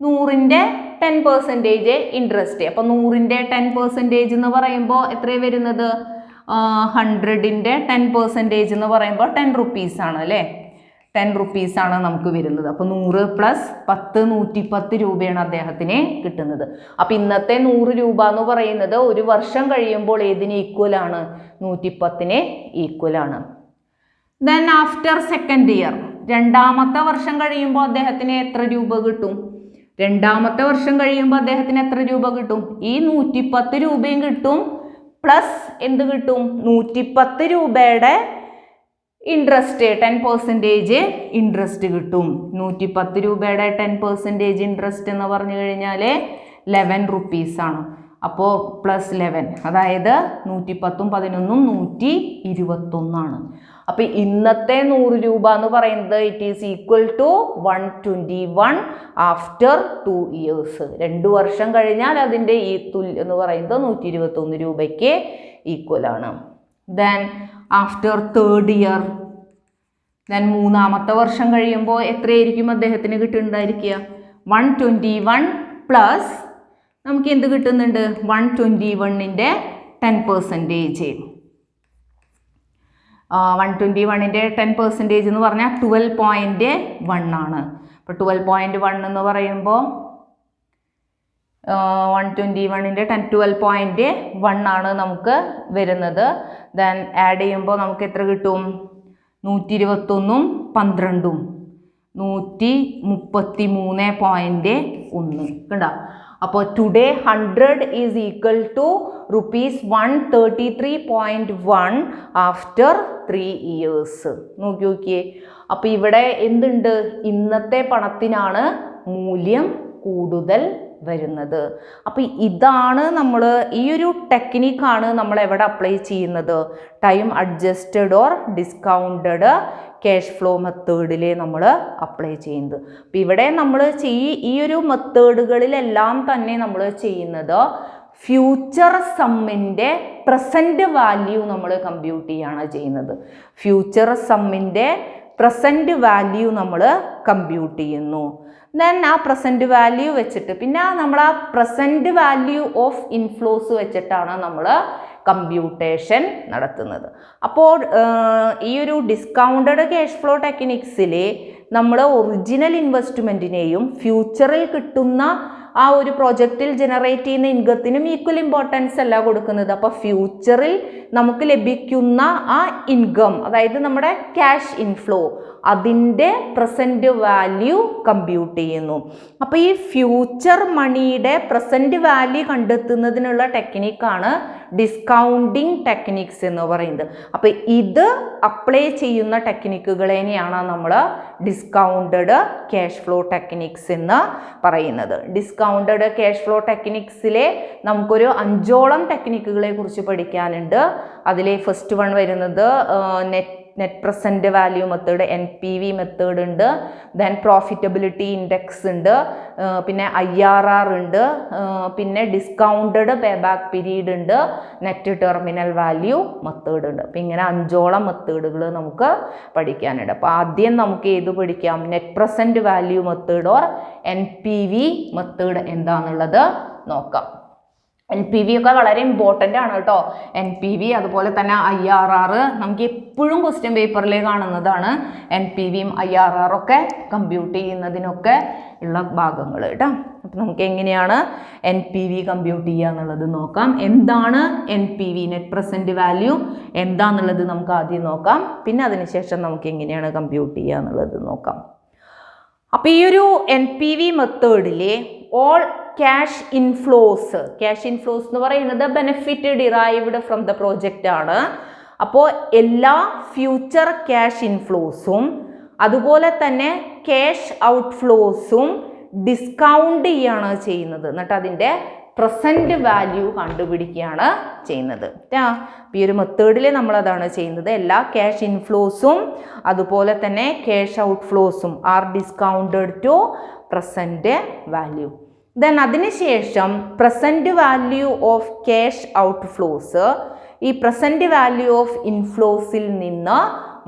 100ൻ്റെ 10% ഇൻട്രസ്റ്റ്. അപ്പോൾ 100ൻ്റെ 10% എന്ന് പറയുമ്പോൾ എത്രയാണ് വരുന്നത്? 100ൻ്റെ 10% എന്ന് പറയുമ്പോൾ 10 റുപ്പീസാണ് അല്ലേ? 10 റുപ്പീസാണ് നമുക്ക് വരുന്നത്. അപ്പോൾ 100 പ്ലസ് 10 110 രൂപയാണ് അദ്ദേഹത്തിന് കിട്ടുന്നത്. അപ്പോൾ ഇന്നത്തെ 100 രൂപ എന്ന് പറയുന്നത് ഒരു വർഷം കഴിയുമ്പോൾ ഏതിന് ഈക്വലാണ്? 110ന് ഈക്വലാണ്. ദെൻ ആഫ്റ്റർ സെക്കൻഡ് ഇയർ, രണ്ടാമത്തെ വർഷം കഴിയുമ്പോൾ അദ്ദേഹത്തിന് എത്ര രൂപ കിട്ടും? രണ്ടാമത്തെ വർഷം കഴിയുമ്പോൾ അദ്ദേഹത്തിന് എത്ര രൂപ കിട്ടും? ഈ 110 രൂപയും കിട്ടും, പ്ലസ് എന്ത് കിട്ടും? 110 രൂപയുടെ ഇൻട്രസ്റ്റ് 10% ഇൻട്രസ്റ്റ് കിട്ടും. 110 രൂപയുടെ 10% ഇൻട്രസ്റ്റ് എന്ന് പറഞ്ഞു കഴിഞ്ഞാൽ 11 റുപ്പീസാണ്. അപ്പോൾ പ്ലസ് 11, അതായത് 110ഉം 11ഉം 121. അപ്പോൾ ഇന്നത്തെ 100 രൂപ എന്ന് പറയുന്നത് it is equal to 121 after 2 years. 2 വർഷം കഴിഞ്ഞാൽ അതിൻ്റെ ഈ തുല്യം എന്ന് പറയുന്നത് 121 രൂപയ്ക്ക് ഈക്വലാണ്. Then after third year, then മൂന്നാമത്തെ വർഷം കഴിയുമ്പോൾ എത്രയായിരിക്കും അദ്ദേഹത്തിന് കിട്ടുന്നുണ്ടായിരിക്കുക? 121 പ്ലസ് നമുക്ക് എന്ത് കിട്ടുന്നുണ്ട്? 121ൻ്റെ 10%. 121ൻ്റെ 10% എന്ന് പറഞ്ഞാൽ 12.1 ആണ്. അപ്പോൾ 12.1 എന്ന് പറയുമ്പോൾ 121ൻ്റെ 12.1 ആണ് നമുക്ക് വരുന്നത്. ദെൻ ആഡ് ചെയ്യുമ്പോൾ നമുക്ക് എത്ര കിട്ടും? 121ഉം 12ഉം 133.1 കണ്ടോ? അപ്പോൾ today 100 is equal to ₹133.1 after 3 years. നോക്കിയേ. അപ്പോൾ ഇവിടെ എന്തുണ്ട്? ഇന്നത്തെ പണത്തിനാണ് മൂല്യം കൂടുതൽ വരുന്നത്. അപ്പോൾ ഇതാണ് നമ്മൾ ഈ ഒരു ടെക്നിക്കാണ് നമ്മൾ എവിടെ അപ്ലൈ ചെയ്യുന്നത്? Time adjusted or discounted cash flow മെത്തേഡിൽ നമ്മൾ അപ്ലൈ ചെയ്യുന്നത്. അപ്പം ഇവിടെ നമ്മൾ ഈ ഒരു മെത്തേഡുകളിലെല്ലാം തന്നെ നമ്മൾ ചെയ്യുന്നത് ഫ്യൂച്ചർ സമ്മിൻ്റെ പ്രസൻറ്റ് വാല്യൂ നമ്മൾ കമ്പ്യൂട്ട് ചെയ്യുകയാണ് ചെയ്യുന്നത്. ഫ്യൂച്ചർ സമ്മിൻ്റെ പ്രസൻറ്റ് വാല്യൂ നമ്മൾ കമ്പ്യൂട്ട് ചെയ്യുന്നു. ദെൻ ആ പ്രസൻറ്റ് വാല്യൂ വെച്ചിട്ട് പിന്നെ നമ്മൾ ആ പ്രസൻറ്റ് വാല്യൂ ഓഫ് ഇൻഫ്ലോസ് വെച്ചിട്ടാണ് നമ്മൾ കമ്പ്യൂട്ടേഷൻ നടത്തുന്നത്. അപ്പോൾ ഈ ഒരു ഡിസ്കൗണ്ടഡ് ക്യാഷ് ഫ്ലോ ടെക്നിക്സിൽ നമ്മൾ ഒറിജിനൽ ഇൻവെസ്റ്റ്മെൻറ്റിനെയും ഫ്യൂച്ചറിൽ കിട്ടുന്ന ആ ഒരു പ്രോജക്റ്റിൽ ജനറേറ്റ് ചെയ്യുന്ന ഇൻകത്തിനും ഈക്വൽ ഇമ്പോർട്ടൻസ് അല്ല കൊടുക്കുന്നത്. അപ്പോൾ ഫ്യൂച്ചറിൽ നമുക്ക് ലഭിക്കുന്ന ആ ഇൻകം, അതായത് നമ്മുടെ ക്യാഷ് ഇൻഫ്ലോ, അതിൻ്റെ പ്രസൻറ്റ് വാല്യൂ കമ്പ്യൂട്ട് ചെയ്യുന്നു. അപ്പോൾ ഈ ഫ്യൂച്ചർ മണിയുടെ പ്രസൻറ്റ് വാല്യൂ കണ്ടെത്തുന്നതിനുള്ള ടെക്നിക്കാണ് ഡിസ്കൗണ്ടിങ് ടെക്നിക്സ് എന്ന് പറയുന്നത്. അപ്പോൾ ഇത് അപ്ലൈ ചെയ്യുന്ന ടെക്നിക്കുകളെയാണ് നമ്മൾ ഡിസ്കൗണ്ടഡ് ക്യാഷ് ഫ്ലോ ടെക്നിക്സ് എന്ന് പറയുന്നത്. ഡിസ്കൗണ്ടഡ് ക്യാഷ് ഫ്ലോ ടെക്നിക്സിലെ നമുക്കൊരു 5ഓളം ടെക്നിക്കുകളെ കുറിച്ച് പഠിക്കാനുണ്ട്. അതിലെ ഫസ്റ്റ് വൺ വരുന്നത് net present value method, NPV method ഉണ്ട്. ദെൻ പ്രോഫിറ്റബിലിറ്റി ഇൻഡെക്സ് ഉണ്ട്, പിന്നെ IRR ഉണ്ട്, പിന്നെ ഡിസ്കൗണ്ടഡ് പേ ബാക്ക് പീരീഡ് ഉണ്ട്, നെറ്റ് ടെർമിനൽ വാല്യൂ മെത്തേഡ് ഉണ്ട്. അപ്പം ഇങ്ങനെ 5ഓളം മെത്തേഡുകൾ നമുക്ക് പഠിക്കാനുണ്ട്. അപ്പോൾ ആദ്യം നമുക്ക് ഏത് പഠിക്കാം? Net present value method or NPV method എന്താണെന്നുള്ളത് നോക്കാം. NPV ഒക്കെ വളരെ ഇമ്പോർട്ടൻ്റ് ആണ് കേട്ടോ. NPV അതുപോലെ തന്നെ IRR നമുക്ക് എപ്പോഴും ക്വസ്റ്റ്യൻ പേപ്പറിൽ കാണുന്നതാണ്. NPVയും IRR ഒക്കെ കമ്പ്യൂട്ട് ചെയ്യുന്നതിനൊക്കെ ഉള്ള ഭാഗങ്ങൾ കേട്ടോ. അപ്പം നമുക്ക് എങ്ങനെയാണ് NPV കമ്പ്യൂട്ട് ചെയ്യുക എന്നുള്ളത് നോക്കാം. എന്താണ് NPV, നെറ്റ് പ്രസൻറ്റ് വാല്യൂ എന്താണെന്നുള്ളത് നമുക്ക് ആദ്യം നോക്കാം. പിന്നെ അതിനുശേഷം നമുക്ക് എങ്ങനെയാണ് കമ്പ്യൂട്ട് ചെയ്യുക എന്നുള്ളത് നോക്കാം. അപ്പോൾ ഈ ഒരു NPV മെത്തേഡിൽ ഓൾ ക്യാഷ് ഇൻഫ്ലോസ് എന്ന് പറയുന്നത് benefit derived from the project ആണ്. അപ്പോൾ എല്ലാ ഫ്യൂച്ചർ ക്യാഷ് ഇൻഫ്ലോസും അതുപോലെ തന്നെ ക്യാഷ് ഔട്ട്ഫ്ലോസും ഡിസ്കൗണ്ട് ചെയ്യുകയാണ് ചെയ്യുന്നത്. എന്നിട്ട് അതിൻ്റെ പ്രസൻറ്റ് വാല്യൂ കണ്ടുപിടിക്കുകയാണ് ചെയ്യുന്നത്. ഈ ഒരു മെത്തേഡിൽ നമ്മളതാണ് ചെയ്യുന്നത്. എല്ലാ ക്യാഷ് ഇൻഫ്ലോസും അതുപോലെ തന്നെ ക്യാഷ് ഔട്ട്ഫ്ലോസും are discounted to present value. Then അതിനുശേഷം present value of cash outflows ഈ പ്രസൻറ്റ് വാല്യൂ ഓഫ് ഇൻഫ്ലോസിൽ നിന്ന്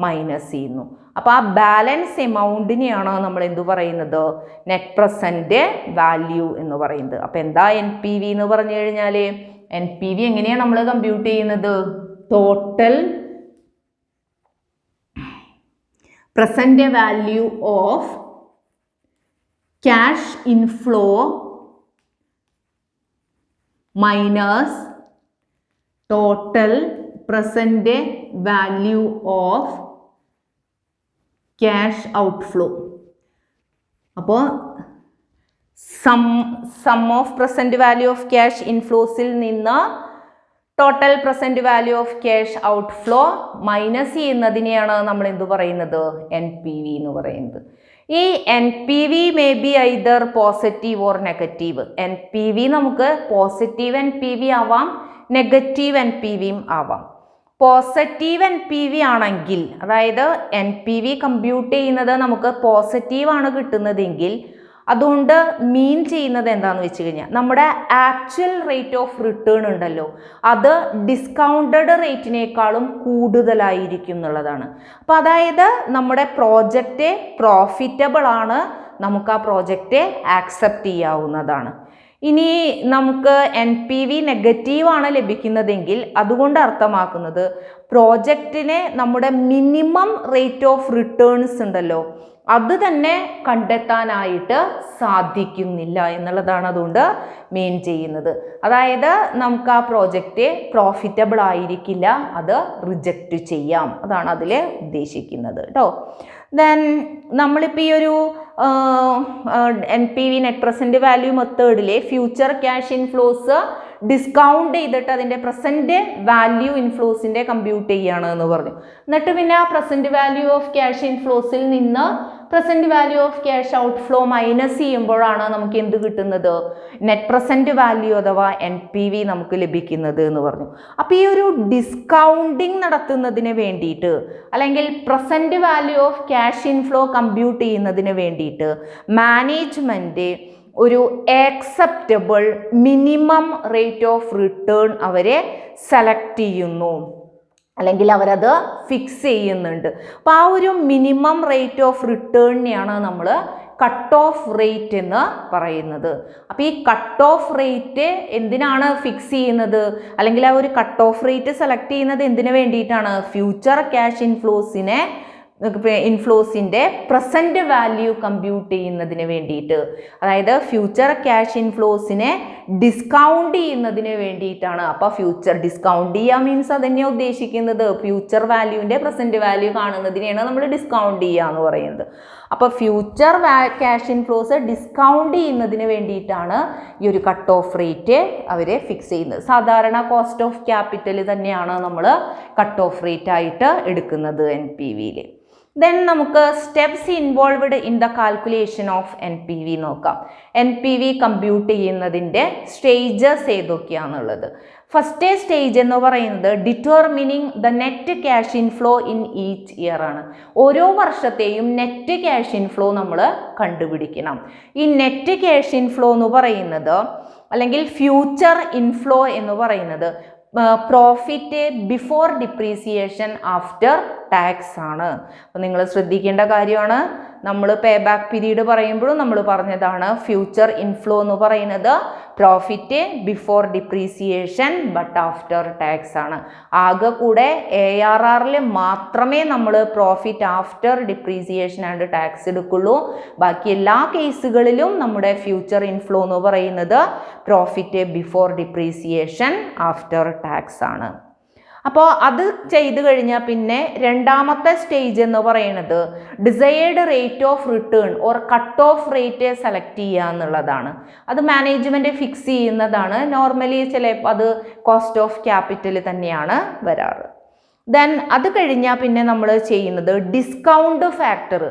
മൈനസ് ചെയ്യുന്നു. അപ്പോൾ ആ ബാലൻസ് എമൗണ്ടിനെയാണ് നമ്മൾ എന്ത് പറയുന്നത്, നെറ്റ് പ്രസൻറ്റ് വാല്യൂ എന്ന് പറയുന്നത്. അപ്പോൾ എന്താ NPV എന്ന് പറഞ്ഞു കഴിഞ്ഞാൽ, NPV എങ്ങനെയാണ് നമ്മൾ കമ്പ്യൂട്ട് ചെയ്യുന്നത്, total present value of cash inflow minus total present value of cash outflow. അപ്പോൾ sum of present value of cash ഇൻഫ്ലോസിൽ നിന്ന് total present value of cash outflow minus ചെയ്യുന്നതിനെയാണ് നമ്മൾ എന്ത് പറയുന്നത്, NPV എന്ന് പറയുന്നത്. ഈ NPV may be either positive or negative. NPV നമുക്ക് പോസിറ്റീവ് NPV ആവാം, നെഗറ്റീവ് NPVയും ആവാം. പോസിറ്റീവ് NPV ആണെങ്കിൽ, അതായത് NPV കമ്പ്യൂട്ട് ചെയ്യുന്നത് നമുക്ക് പോസിറ്റീവാണ് കിട്ടുന്നതെങ്കിൽ അതുകൊണ്ട് മീൻ ചെയ്യുന്നത് എന്താണെന്ന് വെച്ച് കഴിഞ്ഞാൽ നമ്മുടെ ആക്ച്വൽ റേറ്റ് ഓഫ് റിട്ടേൺ ഉണ്ടല്ലോ അത് ഡിസ്കൗണ്ടഡ് റേറ്റിനേക്കാളും കൂടുതലായിരിക്കും എന്നുള്ളതാണ്. അപ്പോൾ അതായത് നമ്മുടെ പ്രോജക്റ്റ് പ്രോഫിറ്റബിൾ ആണ്, നമുക്ക് ആ പ്രോജക്റ്റ് ആക്സെപ്റ്റ് ചെയ്യാവുന്നതാണ്. ഇനി നമുക്ക് NPV നെഗറ്റീവാണ് ലഭിക്കുന്നതെങ്കിൽ അതുകൊണ്ട് അർത്ഥമാക്കുന്നത് പ്രോജക്റ്റിന് നമ്മുടെ മിനിമം റേറ്റ് ഓഫ് റിട്ടേൺസ് ഉണ്ടല്ലോ അത് തന്നെ കണ്ടെത്താനായിട്ട് സാധിക്കുന്നില്ല എന്നുള്ളതാണ് അതുകൊണ്ട് മെയിൻ ചെയ്യുന്നത്. അതായത് നമുക്ക് ആ പ്രോജക്റ്റ് പ്രോഫിറ്റബിൾ ആയിരിക്കില്ല, അത് റിജക്റ്റ് ചെയ്യാം, അതാണ് അതിൽ ഉദ്ദേശിക്കുന്നത് കേട്ടോ. ദെൻ നമ്മളിപ്പോൾ ഈ ഒരു NPV നെറ്റ് പ്രസൻറ്റ് വാല്യൂ മെത്തേഡിലെ ഫ്യൂച്ചർ ക്യാഷ് ഇൻഫ്ലോസ് ഡിസ്കൗണ്ട് ചെയ്തിട്ട് അതിൻ്റെ പ്രസൻറ്റ് വാല്യൂ ഇൻഫ്ലോസിൻ്റെ കമ്പ്യൂട്ട് ചെയ്യുകയാണ് എന്ന് പറഞ്ഞു. എന്നിട്ട് പിന്നെ ആ പ്രസൻറ്റ് വാല്യൂ ഓഫ് ക്യാഷ് ഇൻഫ്ലോസിൽ നിന്ന് present value of cash outflow minus ചെയ്യുമ്പോഴാണ് നമുക്ക് എന്ത് കിട്ടുന്നത്, നെറ്റ് പ്രസൻറ്റ് വാല്യൂ അഥവാ NPV നമുക്ക് ലഭിക്കുന്നത് എന്ന് പറഞ്ഞു. അപ്പോൾ ഈ ഒരു ഡിസ്കൗണ്ടിങ് നടത്തുന്നതിന് വേണ്ടിയിട്ട് അല്ലെങ്കിൽ present value of cash inflow compute ചെയ്യുന്നതിന് വേണ്ടിയിട്ട് മാനേജ്മെൻറ്റ് ഒരു acceptable minimum rate of return അവരെ സെലക്ട് ചെയ്യുന്നു, അല്ലെങ്കിൽ അവരത് ഫിക്സ് ചെയ്യുന്നുണ്ട്. അപ്പോൾ ആ ഒരു മിനിമം റേറ്റ് ഓഫ് റിട്ടേണിനെയാണ് നമ്മൾ കട്ട് ഓഫ് റേറ്റ് എന്ന് പറയുന്നത്. അപ്പോൾ ഈ കട്ട് ഓഫ് റേറ്റ് എന്തിനാണ് ഫിക്സ് ചെയ്യുന്നത്, അല്ലെങ്കിൽ ആ ഒരു കട്ട് ഓഫ് റേറ്റ് സെലക്ട് ചെയ്യുന്നത് എന്തിനു വേണ്ടിയിട്ടാണ്, ഫ്യൂച്ചർ ക്യാഷ് ഇൻഫ്ലോസിൻ്റെ പ്രസൻറ്റ് വാല്യൂ കമ്പ്യൂട്ട് ചെയ്യുന്നതിന് വേണ്ടിയിട്ട്, അതായത് ഫ്യൂച്ചർ ക്യാഷ് ഇൻഫ്ലോസിനെ ഡിസ്കൗണ്ട് ചെയ്യുന്നതിന് വേണ്ടിയിട്ടാണ്. അപ്പോൾ ഫ്യൂച്ചർ ഡിസ്കൗണ്ട് ചെയ്യുക മീൻസ് അതന്നെയാണ് ഉദ്ദേശിക്കുന്നത്, ഫ്യൂച്ചർ വാല്യൂവിൻ്റെ പ്രസൻറ്റ് വാല്യൂ കാണുന്നതിനെയാണ് നമ്മൾ ഡിസ്കൗണ്ട് ചെയ്യുക എന്ന് പറയുന്നത്. അപ്പോൾ ഫ്യൂച്ചർ ക്യാഷ് ഇൻഫ്ലോസ് ഡിസ്കൗണ്ട് ചെയ്യുന്നതിന് വേണ്ടിയിട്ടാണ് ഈ ഒരു കട്ട് ഓഫ് റേറ്റ് അവർ ഫിക്സ് ചെയ്യുന്നത്. സാധാരണ കോസ്റ്റ് ഓഫ് ക്യാപിറ്റൽ തന്നെയാണ് നമ്മൾ കട്ട് ഓഫ് റേറ്റ് ആയിട്ട് എടുക്കുന്നത് NPVയിൽ. ദെൻ നമുക്ക് steps involved in the calculation of NPV നോക്കാം. NPV കമ്പ്യൂട്ട് ചെയ്യുന്നതിൻ്റെ സ്റ്റേജസ് ഏതൊക്കെയാണെന്നുള്ളത്. ഫസ്റ്റ് സ്റ്റേജ് എന്ന് പറയുന്നത് determining the net cash inflow in each year ആണ്. ഓരോ വർഷത്തെയും നെറ്റ് ക്യാഷ് ഇൻഫ്ലോ നമ്മൾ കണ്ടുപിടിക്കണം. ഈ നെറ്റ് ക്യാഷ് ഇൻഫ്ലോ എന്ന് പറയുന്നത് അല്ലെങ്കിൽ ഫ്യൂച്ചർ ഇൻഫ്ലോ എന്ന് പറയുന്നത് profit before depreciation after tax ആണ്. അപ്പോൾ നിങ്ങൾ ശ്രദ്ധിക്കേണ്ട കാര്യമാണ്, നമ്മൾ പേ ബാക്ക് പീരീഡ് പറയുമ്പോഴും നമ്മൾ പറഞ്ഞതാണ് ഫ്യൂച്ചർ ഇൻഫ്ലോ എന്ന് പറയുന്നത് profit before depreciation but after tax ആണ്. ആകെ കൂടെ ARRൽ മാത്രമേ നമ്മൾ profit after depreciation and tax എടുക്കുള്ളൂ. ബാക്കി എല്ലാ കേസുകളിലും നമ്മുടെ ഫ്യൂച്ചർ ഇൻഫ്ലോ എന്ന് പറയുന്നത് profit before depreciation after tax ആണ്. അപ്പോൾ അത് ചെയ്തു കഴിഞ്ഞാൽ പിന്നെ രണ്ടാമത്തെ സ്റ്റേജ് എന്ന് പറയുന്നത് desired rate of written or cut off rate select ചെയ്യുക എന്നുള്ളതാണ്. അത് മാനേജ്മെൻറ്റ് ഫിക്സ് ചെയ്യുന്നതാണ്. നോർമലി ചിലപ്പോൾ അത് കോസ്റ്റ് ഓഫ് ക്യാപിറ്റൽ തന്നെയാണ് വരാറ്. ദെൻ അത് കഴിഞ്ഞാൽ പിന്നെ നമ്മൾ ചെയ്യുന്നത് ഡിസ്കൗണ്ട് ഫാക്ടർ,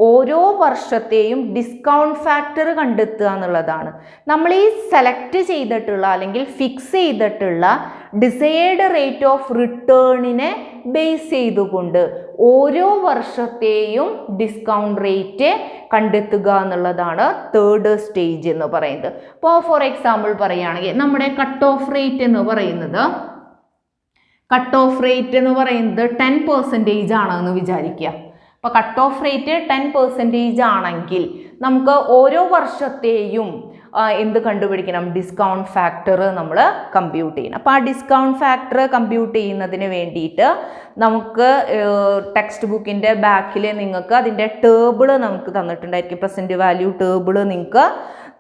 ഓരോ വർഷത്തെയും ഡിസ്കൗണ്ട് ഫാക്ടർ കണ്ടെത്തുക എന്നുള്ളതാണ്. നമ്മൾ ഈ സെലക്ട് ചെയ്തിട്ടുള്ള അല്ലെങ്കിൽ ഫിക്സ് ചെയ്തിട്ടുള്ള ഡിസൈഡ് റേറ്റ് ഓഫ് റിട്ടേണിനെ ബേസ് ചെയ്തുകൊണ്ട് ഓരോ വർഷത്തെയും ഡിസ്കൗണ്ട് റേറ്റ് കണ്ടെത്തുക എന്നുള്ളതാണ് തേർഡ് സ്റ്റേജ് എന്ന് പറയുന്നത്. ഇപ്പോൾ ഫോർ എക്സാമ്പിൾ പറയുകയാണെങ്കിൽ നമ്മുടെ കട്ട് ഓഫ് റേറ്റ് എന്ന് പറയുന്നത് 10% ആണെന്ന് വിചാരിക്കുക. അപ്പോൾ കട്ട് ഓഫ് റേറ്റ് 10% ആണെങ്കിൽ നമുക്ക് ഓരോ വർഷത്തെയും എന്ത് കണ്ടുപിടിക്കണം? ഡിസ്കൗണ്ട് ഫാക്ടർ നമ്മൾ കമ്പ്യൂട്ട് ചെയ്യണം. അപ്പോൾ ആ ഡിസ്കൗണ്ട് ഫാക്ടർ കമ്പ്യൂട്ട് ചെയ്യുന്നതിന് വേണ്ടിയിട്ട് നമുക്ക് ടെക്സ്റ്റ് ബുക്കിൻ്റെ ബാക്കിൽ നിങ്ങൾക്ക് അതിൻ്റെ ടേബിൾ നമുക്ക് തന്നിട്ടുണ്ടായിരിക്കും. പ്രസൻറ്റ് വാല്യൂ ടേബിൾ നിങ്ങൾക്ക്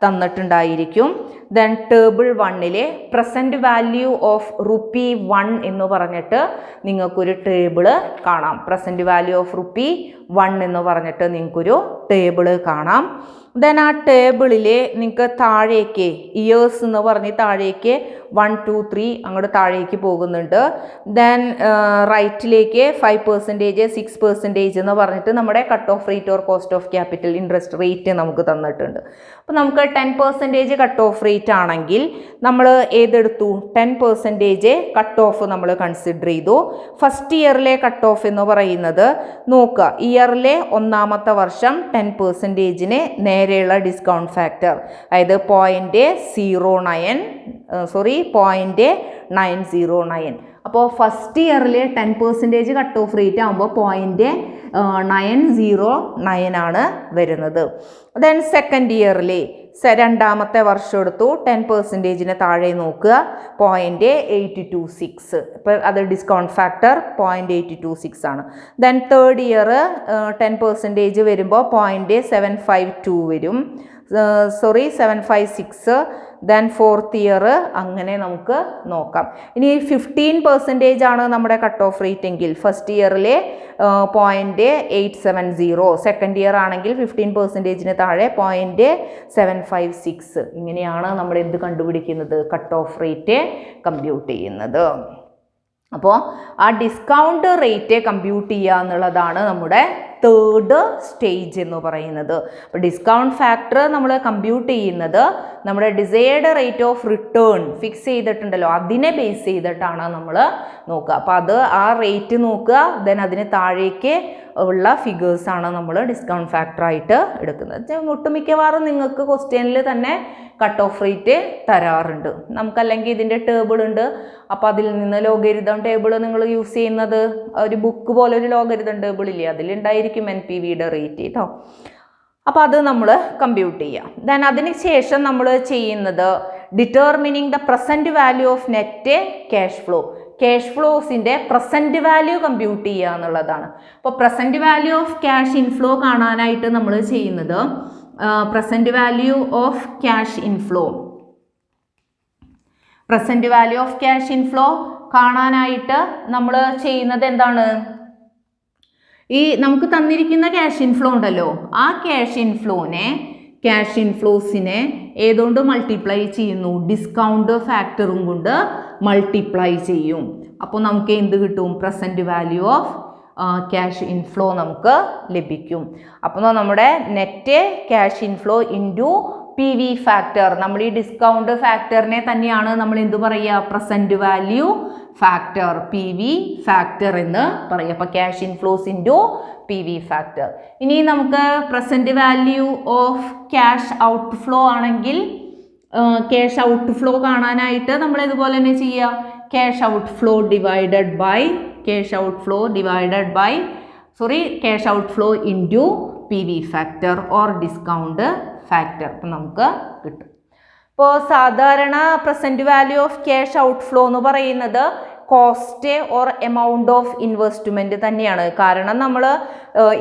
തന്നിട്ടുണ്ടായിരിക്കും. Then table 1 present value of ₹1 എന്ന് പറഞ്ഞിട്ട് നിങ്ങൾക്കൊരു ടേബിള് കാണാം. പ്രസൻറ്റ് വാല്യൂ ഓഫ് ₹1 എന്ന് പറഞ്ഞിട്ട് നിങ്ങൾക്കൊരു ടേബിള് കാണാം. ദെൻ ആ ടേബിളിൽ നിങ്ങൾക്ക് താഴേക്ക് ഇയേഴ്സ് എന്ന് പറഞ്ഞ് താഴേക്ക് 1, 2, 3 അങ്ങോട്ട് താഴേക്ക് പോകുന്നുണ്ട്. ദെൻ റൈറ്റിലേക്ക് 5%, 6% എന്ന് പറഞ്ഞിട്ട് നമ്മുടെ cut off rate or cost of capital interest rate നമുക്ക് തന്നിട്ടുണ്ട്. അപ്പോൾ നമുക്ക് 10% കട്ട് ഓഫ് റേറ്റ് ആണെങ്കിൽ നമ്മൾ ഏതെടുത്തു? 10% കട്ട് ഓഫ് നമ്മൾ കൺസിഡർ ചെയ്തു. ഫസ്റ്റ് ഇയറിലെ കട്ട് ഓഫ് എന്ന് പറയുന്നത് നോക്കുക, ഇയറിലെ ഒന്നാമത്തെ വർഷം 10%-ന് നേരെയുള്ള ഡിസ്കൗണ്ട് ഫാക്ടർ, അതായത് 0.909. അപ്പോൾ ഫസ്റ്റ് ഇയറിൽ 10% കട്ട് ഓഫ് റേറ്റ് ആകുമ്പോൾ 0.909 ആണ് വരുന്നത്. ദെൻ സെക്കൻഡ് ഇയറിൽ രണ്ടാമത്തെ വർഷം എടുത്തു, 10%-ന് താഴെ നോക്കുക, 0.826. ഇപ്പോൾ അത് ഡിസ്കൗണ്ട് ഫാക്ടർ 0.826 ആണ്. ദെൻ തേർഡ് ഇയർ 10% വരുമ്പോൾ 0.752 വരും, 756. ദെൻ ഫോർത്ത് ഇയർ അങ്ങനെ നമുക്ക് നോക്കാം. ഇനി 15% ആണ് നമ്മുടെ കട്ട് ഓഫ് റേറ്റ് എങ്കിൽ ഫസ്റ്റ് ഇയറിലെ 0.870, സെക്കൻഡ് ഇയർ ആണെങ്കിൽ 15%-ന് താഴെ 0.756. ഇങ്ങനെയാണ് നമ്മൾ എന്ത് കണ്ടുപിടിക്കുന്നത്? കട്ട് ഓഫ് റേറ്റ് കമ്പ്യൂട്ട് ചെയ്യുന്നത്. അപ്പോൾ ആ ഡിസ്കൗണ്ട് റേറ്റ് കമ്പ്യൂട്ട് ചെയ്യുക എന്നുള്ളതാണ് നമ്മുടെ തേർഡ് സ്റ്റേജ് എന്ന് പറയുന്നത്. അപ്പോൾ ഡിസ്കൗണ്ട് ഫാക്ടർ നമ്മൾ കമ്പ്യൂട്ട് ചെയ്യുന്നത് നമ്മുടെ desired rate of return fix ചെയ്തിട്ടുണ്ടല്ലോ, അതിനെ ബേസ് ചെയ്തിട്ടാണ് നമ്മൾ നോക്കുക. അപ്പോൾ അത് ആ റേറ്റ് നോക്കുക, ദെൻ അതിന് താഴേക്ക് ഉള്ള ഫിഗേഴ്സാണ് നമ്മൾ ഡിസ്കൗണ്ട് ഫാക്ടറായിട്ട് എടുക്കുന്നത്. ഒട്ടുമിക്കവാറും നിങ്ങൾക്ക് ക്വസ്റ്റ്യനിൽ തന്നെ കട്ട് ഓഫ് റേറ്റ് തരാറുണ്ട്. നമുക്കല്ലെങ്കിൽ ഇതിൻ്റെ ടേബിൾ ഉണ്ട്, അപ്പോൾ അതിൽ നിന്ന് ലോഗരിതം ടേബിൾ നിങ്ങൾ യൂസ് ചെയ്യുന്നത് ഒരു ബുക്ക് പോലെ ഒരു ലോഗരിതം ടേബിൾ ഇല്ലേ, അതിലുണ്ടായിരിക്കും NPVയുടെ റേറ്റ് കേട്ടോ. അപ്പോൾ അത് നമ്മൾ കമ്പ്യൂട്ട് ചെയ്യാം. ദെൻ അതിന് ശേഷം നമ്മൾ ചെയ്യുന്നത് determining the present value of net cash flow. Cash ഫ്ലോസിൻ്റെ പ്രസൻറ്റ് വാല്യൂ കമ്പ്യൂട്ട് ചെയ്യുക എന്നുള്ളതാണ്. അപ്പോൾ present value of cash inflow കാണാനായിട്ട് നമ്മൾ ചെയ്യുന്നത് present value of cash inflow കാണാനായിട്ട് നമ്മൾ ചെയ്യുന്നത് എന്താണ്? ഈ നമുക്ക് തന്നിരിക്കുന്ന ക്യാഷ് ഇൻഫ്ലോ ഉണ്ടല്ലോ, ആ ക്യാഷ് ഇൻഫ്ലോസിനെ ഏതുകൊണ്ട് മൾട്ടിപ്ലൈ ചെയ്യുന്നു? ഡിസ്കൗണ്ട് ഫാക്ടറും കൊണ്ട് മൾട്ടിപ്ലൈ ചെയ്യും. അപ്പോൾ നമുക്ക് എന്ത് കിട്ടും? Present value of cash inflow നമുക്ക് ലഭിക്കും. അപ്പോൾ നമ്മുടെ net cash inflow into PV factor, നമ്മൾ ഈ ഡിസ്കൗണ്ട് ഫാക്ടറിനെ തന്നെയാണ് നമ്മൾ എന്ത് പറയുക? Present value factor, PV factor എന്ന് പറയുക. അപ്പോൾ cash inflows into PV factor. ഇനി നമുക്ക് present value of cash out flow ആണെങ്കിൽ ക്യാഷ് ഔട്ട് ഫ്ലോ കാണാനായിട്ട് നമ്മൾ ഇതുപോലെ തന്നെ ചെയ്യുക. Cash out flow into PV factor or discount factor. അപ്പം നമുക്ക് കിട്ടും. ഇപ്പോൾ സാധാരണ present value of cash out flow എന്ന് പറയുന്നത് cost or amount of investment തന്നെയാണ്. കാരണം നമ്മൾ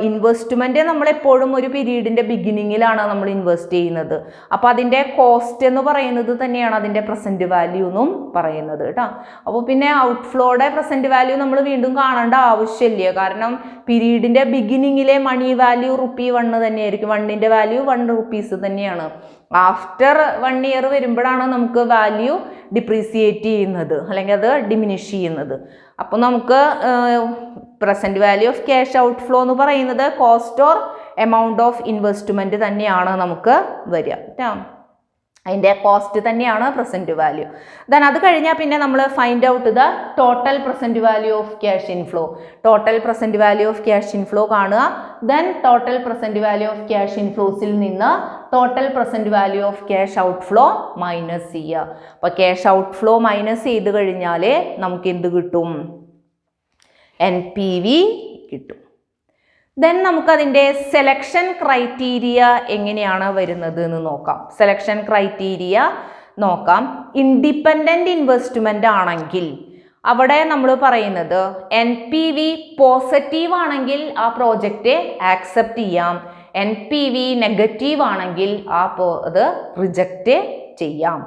ഇൻവെസ്റ്റ്മെൻറ്റ് നമ്മളെപ്പോഴും ഒരു പീരീഡിൻ്റെ ബിഗിനിങ്ങിലാണ് നമ്മൾ ഇൻവെസ്റ്റ് ചെയ്യുന്നത്. അപ്പോൾ അതിൻ്റെ കോസ്റ്റ് എന്ന് പറയുന്നത് തന്നെയാണ് അതിൻ്റെ പ്രസൻറ്റ് വാല്യൂ എന്നും പറയുന്നത് കേട്ടോ. അപ്പോൾ പിന്നെ ഔട്ട്ഫ്ലോയുടെ പ്രസൻറ്റ് വാല്യൂ നമ്മൾ വീണ്ടും കാണേണ്ട ആവശ്യമില്ല. കാരണം പീരീഡിൻ്റെ ബിഗിനിങ്ങിലെ മണി വാല്യൂ ₹1 തന്നെയായിരിക്കും. 1ൻ്റെ വാല്യൂ ₹1 തന്നെയാണ്. ആഫ്റ്റർ 1 ഇയർ വരുമ്പോഴാണ് നമുക്ക് വാല്യൂ ഡിപ്രീസിയേറ്റ് ചെയ്യുന്നത്, അല്ലെങ്കിൽ അത് ഡിമിനിഷ് ചെയ്യുന്നത്. അപ്പോൾ നമുക്ക് present value of cash out flow എന്ന് പറയുന്നത് cost or amount of investment തന്നെയാണ് നമുക്ക് വരിക കേട്ടോ. അതിൻ്റെ കോസ്റ്റ് തന്നെയാണ് പ്രസൻറ്റ് വാല്യൂ. ദെൻ അത് കഴിഞ്ഞാൽ പിന്നെ നമ്മൾ find out the total present value of cash inflow. Total present value of cash inflow കാണുക. Then total present value of cash ഇൻഫ്ലോസിൽ നിന്ന് total present value of cash outflow minus ചെയ്യുക. അപ്പോൾ ക്യാഷ് ഔട്ട്ഫ്ലോ മൈനസ് ചെയ്ത് കഴിഞ്ഞാൽ നമുക്ക് എന്ത് കിട്ടും? NPV കിട്ടും. ദെൻ നമുക്കതിൻ്റെ സെലക്ഷൻ ക്രൈറ്റീരിയ എങ്ങനെയാണ് വരുന്നത് എന്ന് നോക്കാം. സെലക്ഷൻ ക്രൈറ്റീരിയ നോക്കാം. ഇൻഡിപെൻഡൻറ്റ് ഇൻവെസ്റ്റ്മെൻ്റ് ആണെങ്കിൽ അവിടെ നമ്മൾ പറയുന്നത് NPV പോസിറ്റീവ് ആണെങ്കിൽ ആ പ്രോജക്റ്റ് ആക്സെപ്റ്റ് ചെയ്യാം, NPV നെഗറ്റീവ് ആണെങ്കിൽ അത് റിജക്റ്റ് ചെയ്യാം.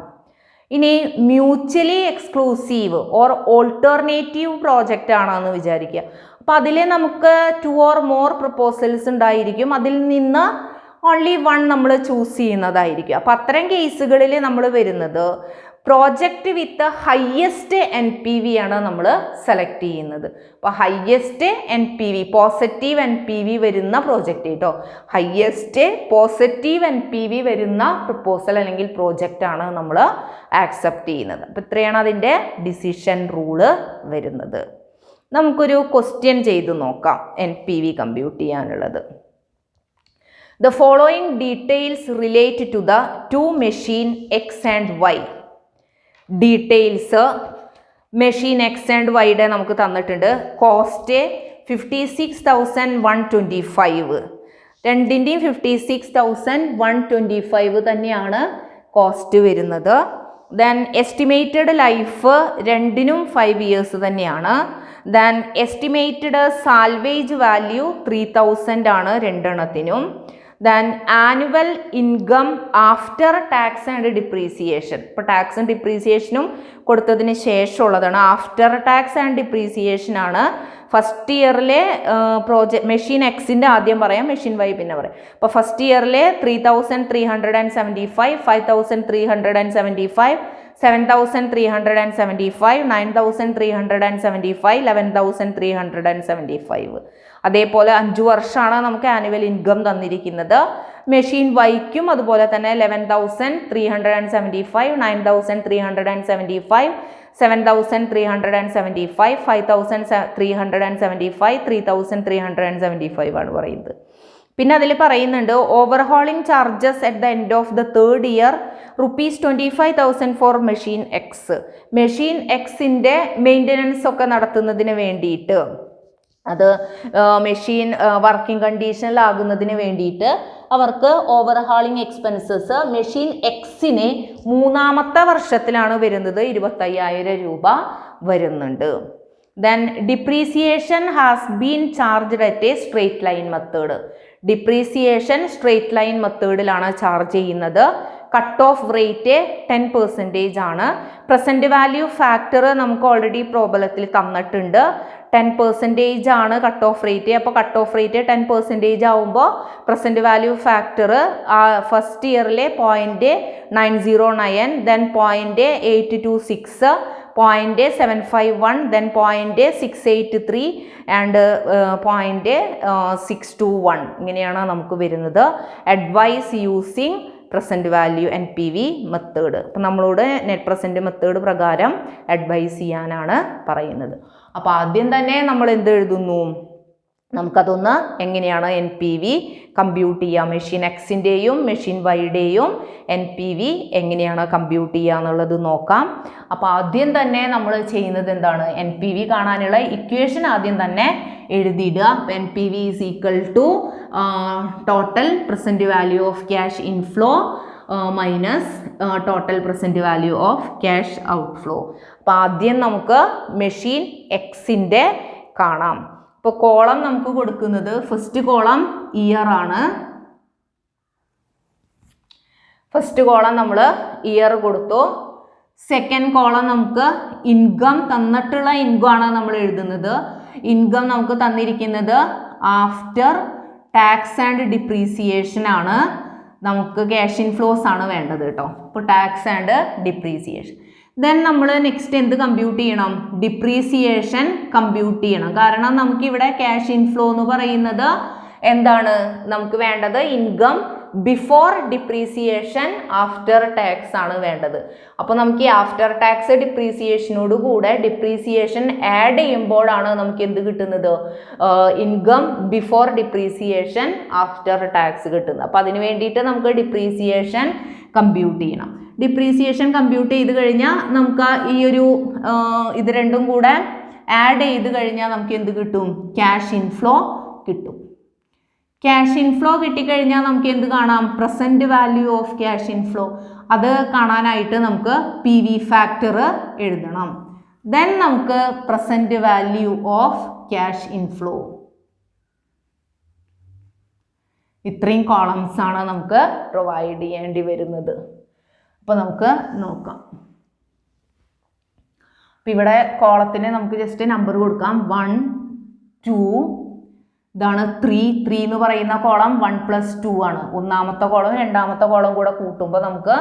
ഇനി mutually exclusive or alternative project ആണെന്ന് വിചാരിക്കുക. അപ്പോൾ അതിൽ നമുക്ക് 2 or more പ്രപ്പോസൽസ് ഉണ്ടായിരിക്കും. അതിൽ നിന്ന് ഓൺലി 1 നമ്മൾ ചൂസ് ചെയ്യുന്നതായിരിക്കും. അപ്പോൾ അത്തരം കേസുകളിൽ നമ്മൾ വരുന്നത് പ്രോജക്റ്റ് വിത്ത് ഹയസ്റ്റ് NPV ആണ് നമ്മൾ സെലക്ട് ചെയ്യുന്നത്. അപ്പോൾ ഹയസ്റ്റ് NPV പോസിറ്റീവ് NPV വരുന്ന പ്രോജക്റ്റ് കേട്ടോ, ഹയസ്റ്റ് പോസിറ്റീവ് NPV വരുന്ന പ്രപ്പോസൽ അല്ലെങ്കിൽ പ്രോജക്റ്റ് ആണ് നമ്മൾ ആക്സെപ്റ്റ് ചെയ്യുന്നത്. അപ്പോൾ ഇത്രയാണ് അതിൻ്റെ ഡിസിഷൻ റൂള് വരുന്നത്. നമുക്കൊരു ക്വസ്റ്റ്യൻ ചെയ്ത് നോക്കാം NPV കമ്പ്യൂട്ട് ചെയ്യാനുള്ളത്. The following details relate to the two machine X and Y. Details machine X and വൈയുടെ നമുക്ക് തന്നിട്ടുണ്ട്. കോസ്റ്റ് 56,125. രണ്ടിൻ്റെയും 56,125 തന്നെയാണ് കോസ്റ്റ് വരുന്നത്. ദെൻ എസ്റ്റിമേറ്റഡ് ലൈഫ് രണ്ടിനും 5 years തന്നെയാണ്. ദെൻ എസ്റ്റിമേറ്റഡ് സാൽവേജ് വാല്യൂ 3,000 ആണ് രണ്ടെണ്ണത്തിനും. Then annual income after tax and depreciation. ഇപ്പോൾ ടാക്സും ഡിപ്രീസിയേഷനും കൊടുത്തതിന് ശേഷമുള്ളതാണ്. ആഫ്റ്റർ ടാക്സ് ആൻഡ് ഡിപ്രീസിയേഷൻ ആണ് ഫസ്റ്റ് ഇയറിലെ മെഷീൻ എക്സിൻ്റെ ആദ്യം പറയാം, മെഷീൻ വൈ പിന്നെ പറയാം. അപ്പോൾ ഫസ്റ്റ് ഇയറിലെ 3,375, 5,375, 7,375, 9,375, 11,375. അതേപോലെ 5 വർഷമാണ് നമുക്ക് ആനുവൽ ഇൻകം തന്നിരിക്കുന്നത്. മെഷീൻ വൈക്കും അതുപോലെ തന്നെ 11,375, 9,375, 7,375, 5,375, 3,375 ആണ് പറയുന്നത്. പിന്നെ അതിൽ പറയുന്നുണ്ട് overhauling charges at the end of the 3rd year ₹25,000 for machine X. Machine എക്സിൻ്റെ മെയിൻ്റനൻസ് ഒക്കെ നടത്തുന്നതിന് വേണ്ടിയിട്ട്, അത് മെഷീൻ വർക്കിംഗ് കണ്ടീഷനിലാകുന്നതിന് വേണ്ടിയിട്ട് അവർക്ക് ഓവർഹാളിംഗ് എക്സ്പെൻസസ് മെഷീൻ എക്സിന് 3ാമത്തെ വർഷത്തിലാണ് വരുന്നത്, 25,000 രൂപ വരുന്നുണ്ട്. Then depreciation has been charged at a straight line method. Depreciation straight line മെത്തേഡിലാണ് ചാർജ് ചെയ്യുന്നത്. കട്ട് ഓഫ് റേറ്റ് 10% ആണ്. പ്രസൻറ്റ് വാല്യൂ ഫാക്ടർ നമുക്ക് ഓൾറെഡി പ്രോബ്ലത്തിൽ തന്നിട്ടുണ്ട്. 10% ആണ് കട്ട് ഓഫ് റേറ്റ്. അപ്പോൾ കട്ട് ഓഫ് റേറ്റ് 10% ആവുമ്പോൾ പ്രസൻറ്റ് വാല്യൂ ഫാക്ടർ ഫസ്റ്റ് ഇയറിലെ 0.909, ദെൻ 0.826, 0.751, then 0.683 and 0.621 ഇങ്ങനെയാണ് നമുക്ക് വരുന്നത്. Advise using present value NPV method. അപ്പം നമ്മളോട് നെറ്റ് പ്രസൻറ്റ് മെത്തേഡ് പ്രകാരം അഡ്വൈസ് ചെയ്യാനാണ് പറയുന്നത്. അപ്പോൾ ആദ്യം തന്നെ നമ്മൾ എന്ത് എഴുതുന്നു? നമുക്കതൊന്ന് എങ്ങനെയാണ് NPV കമ്പ്യൂട്ട് ചെയ്യുക, മെഷീൻ എക്സിൻ്റെയും മെഷീൻ വൈയുടെയും NPV എങ്ങനെയാണ് കമ്പ്യൂട്ട് ചെയ്യുക എന്നുള്ളത് നോക്കാം. അപ്പോൾ ആദ്യം തന്നെ നമ്മൾ ചെയ്യുന്നത് എന്താണ്? NPV കാണാനുള്ള ഇക്വേഷൻ ആദ്യം തന്നെ എഴുതിയിടുക. NPV is equal to total present value of cash inflow minus total present value of cash outflow. അപ്പോൾ ആദ്യം നമുക്ക് മെഷീൻ എക്സിൻ്റെ കാണാം. ഇപ്പോൾ കോളം നമുക്ക് കൊടുക്കുന്നത് ഫസ്റ്റ് കോളം ഇയർ ആണ്. ഫസ്റ്റ് കോളം നമ്മൾ ഇയർ കൊടുത്തു. സെക്കൻഡ് കോളം നമുക്ക് ഇൻകം, തന്നിട്ടുള്ള ഇൻകം ആണ് നമ്മൾ എഴുതുന്നത്. ഇൻകം നമുക്ക് തന്നിരിക്കുന്നത് ആഫ്റ്റർ ടാക്സ് ആൻഡ് ഡിപ്രീസിയേഷൻ ആണ്. നമുക്ക് ക്യാഷ് ഇൻഫ്ലോസ് ആണ് വേണ്ടത് കേട്ടോ. അപ്പോൾ ടാക്സ് ആൻഡ് ഡിപ്രീസിയേഷൻ. ദെൻ നമ്മൾ നെക്സ്റ്റ് എന്ത് കമ്പ്യൂട്ട് ചെയ്യണം? ഡിപ്രീസിയേഷൻ കമ്പ്യൂട്ട് ചെയ്യണം. കാരണം നമുക്കിവിടെ ക്യാഷ് ഇൻഫ്ലോ എന്ന് പറയുന്നത് എന്താണ്? നമുക്ക് വേണ്ടത് income before depreciation after tax ആണ് വേണ്ടത്. അപ്പോൾ നമുക്ക് ഈ ആഫ്റ്റർ ടാക്സ് ഡിപ്രീസിയേഷനോട് കൂടെ ഡിപ്രീസിയേഷൻ ആഡ് ചെയ്യുമ്പോഴാണ് നമുക്ക് എന്ത് കിട്ടുന്നത്, income before depreciation after tax കിട്ടുന്നത്. അപ്പോൾ അതിന് വേണ്ടിയിട്ട് നമുക്ക് ഡിപ്രീസിയേഷൻ കമ്പ്യൂട്ട് ചെയ്യണം. ഡിപ്രീസിയേഷൻ കമ്പ്യൂട്ട് ചെയ്ത് കഴിഞ്ഞാൽ നമുക്ക് ഈ ഒരു ഇത് രണ്ടും കൂടെ ആഡ് ചെയ്ത് കഴിഞ്ഞാൽ നമുക്ക് എന്ത് കിട്ടും, ക്യാഷ് ഇൻഫ്ലോ കിട്ടും. ക്യാഷ് ഇൻഫ്ലോ കിട്ടിക്കഴിഞ്ഞാൽ നമുക്ക് എന്ത് കാണാം, present value of cash inflow. അത് കാണാനായിട്ട് നമുക്ക് പി വി ഫാക്ടർ എഴുതണം. ദെൻ നമുക്ക് present value of cash inflow. ഇത്രയും കോളംസ് ആണ് നമുക്ക് പ്രൊവൈഡ് ചെയ്യേണ്ടി വരുന്നത്. അപ്പോൾ നമുക്ക് നോക്കാം. അപ്പം ഇവിടെ കോളത്തിന് നമുക്ക് ജസ്റ്റ് നമ്പർ കൊടുക്കാം. 1 2 ഇതാണ് 3 എന്ന് പറയുന്ന കോളം 1 + 2 ആണ്. ഒന്നാമത്തെ കോളം രണ്ടാമത്തെ കോളം കൂടെ കൂട്ടുമ്പോൾ നമുക്ക്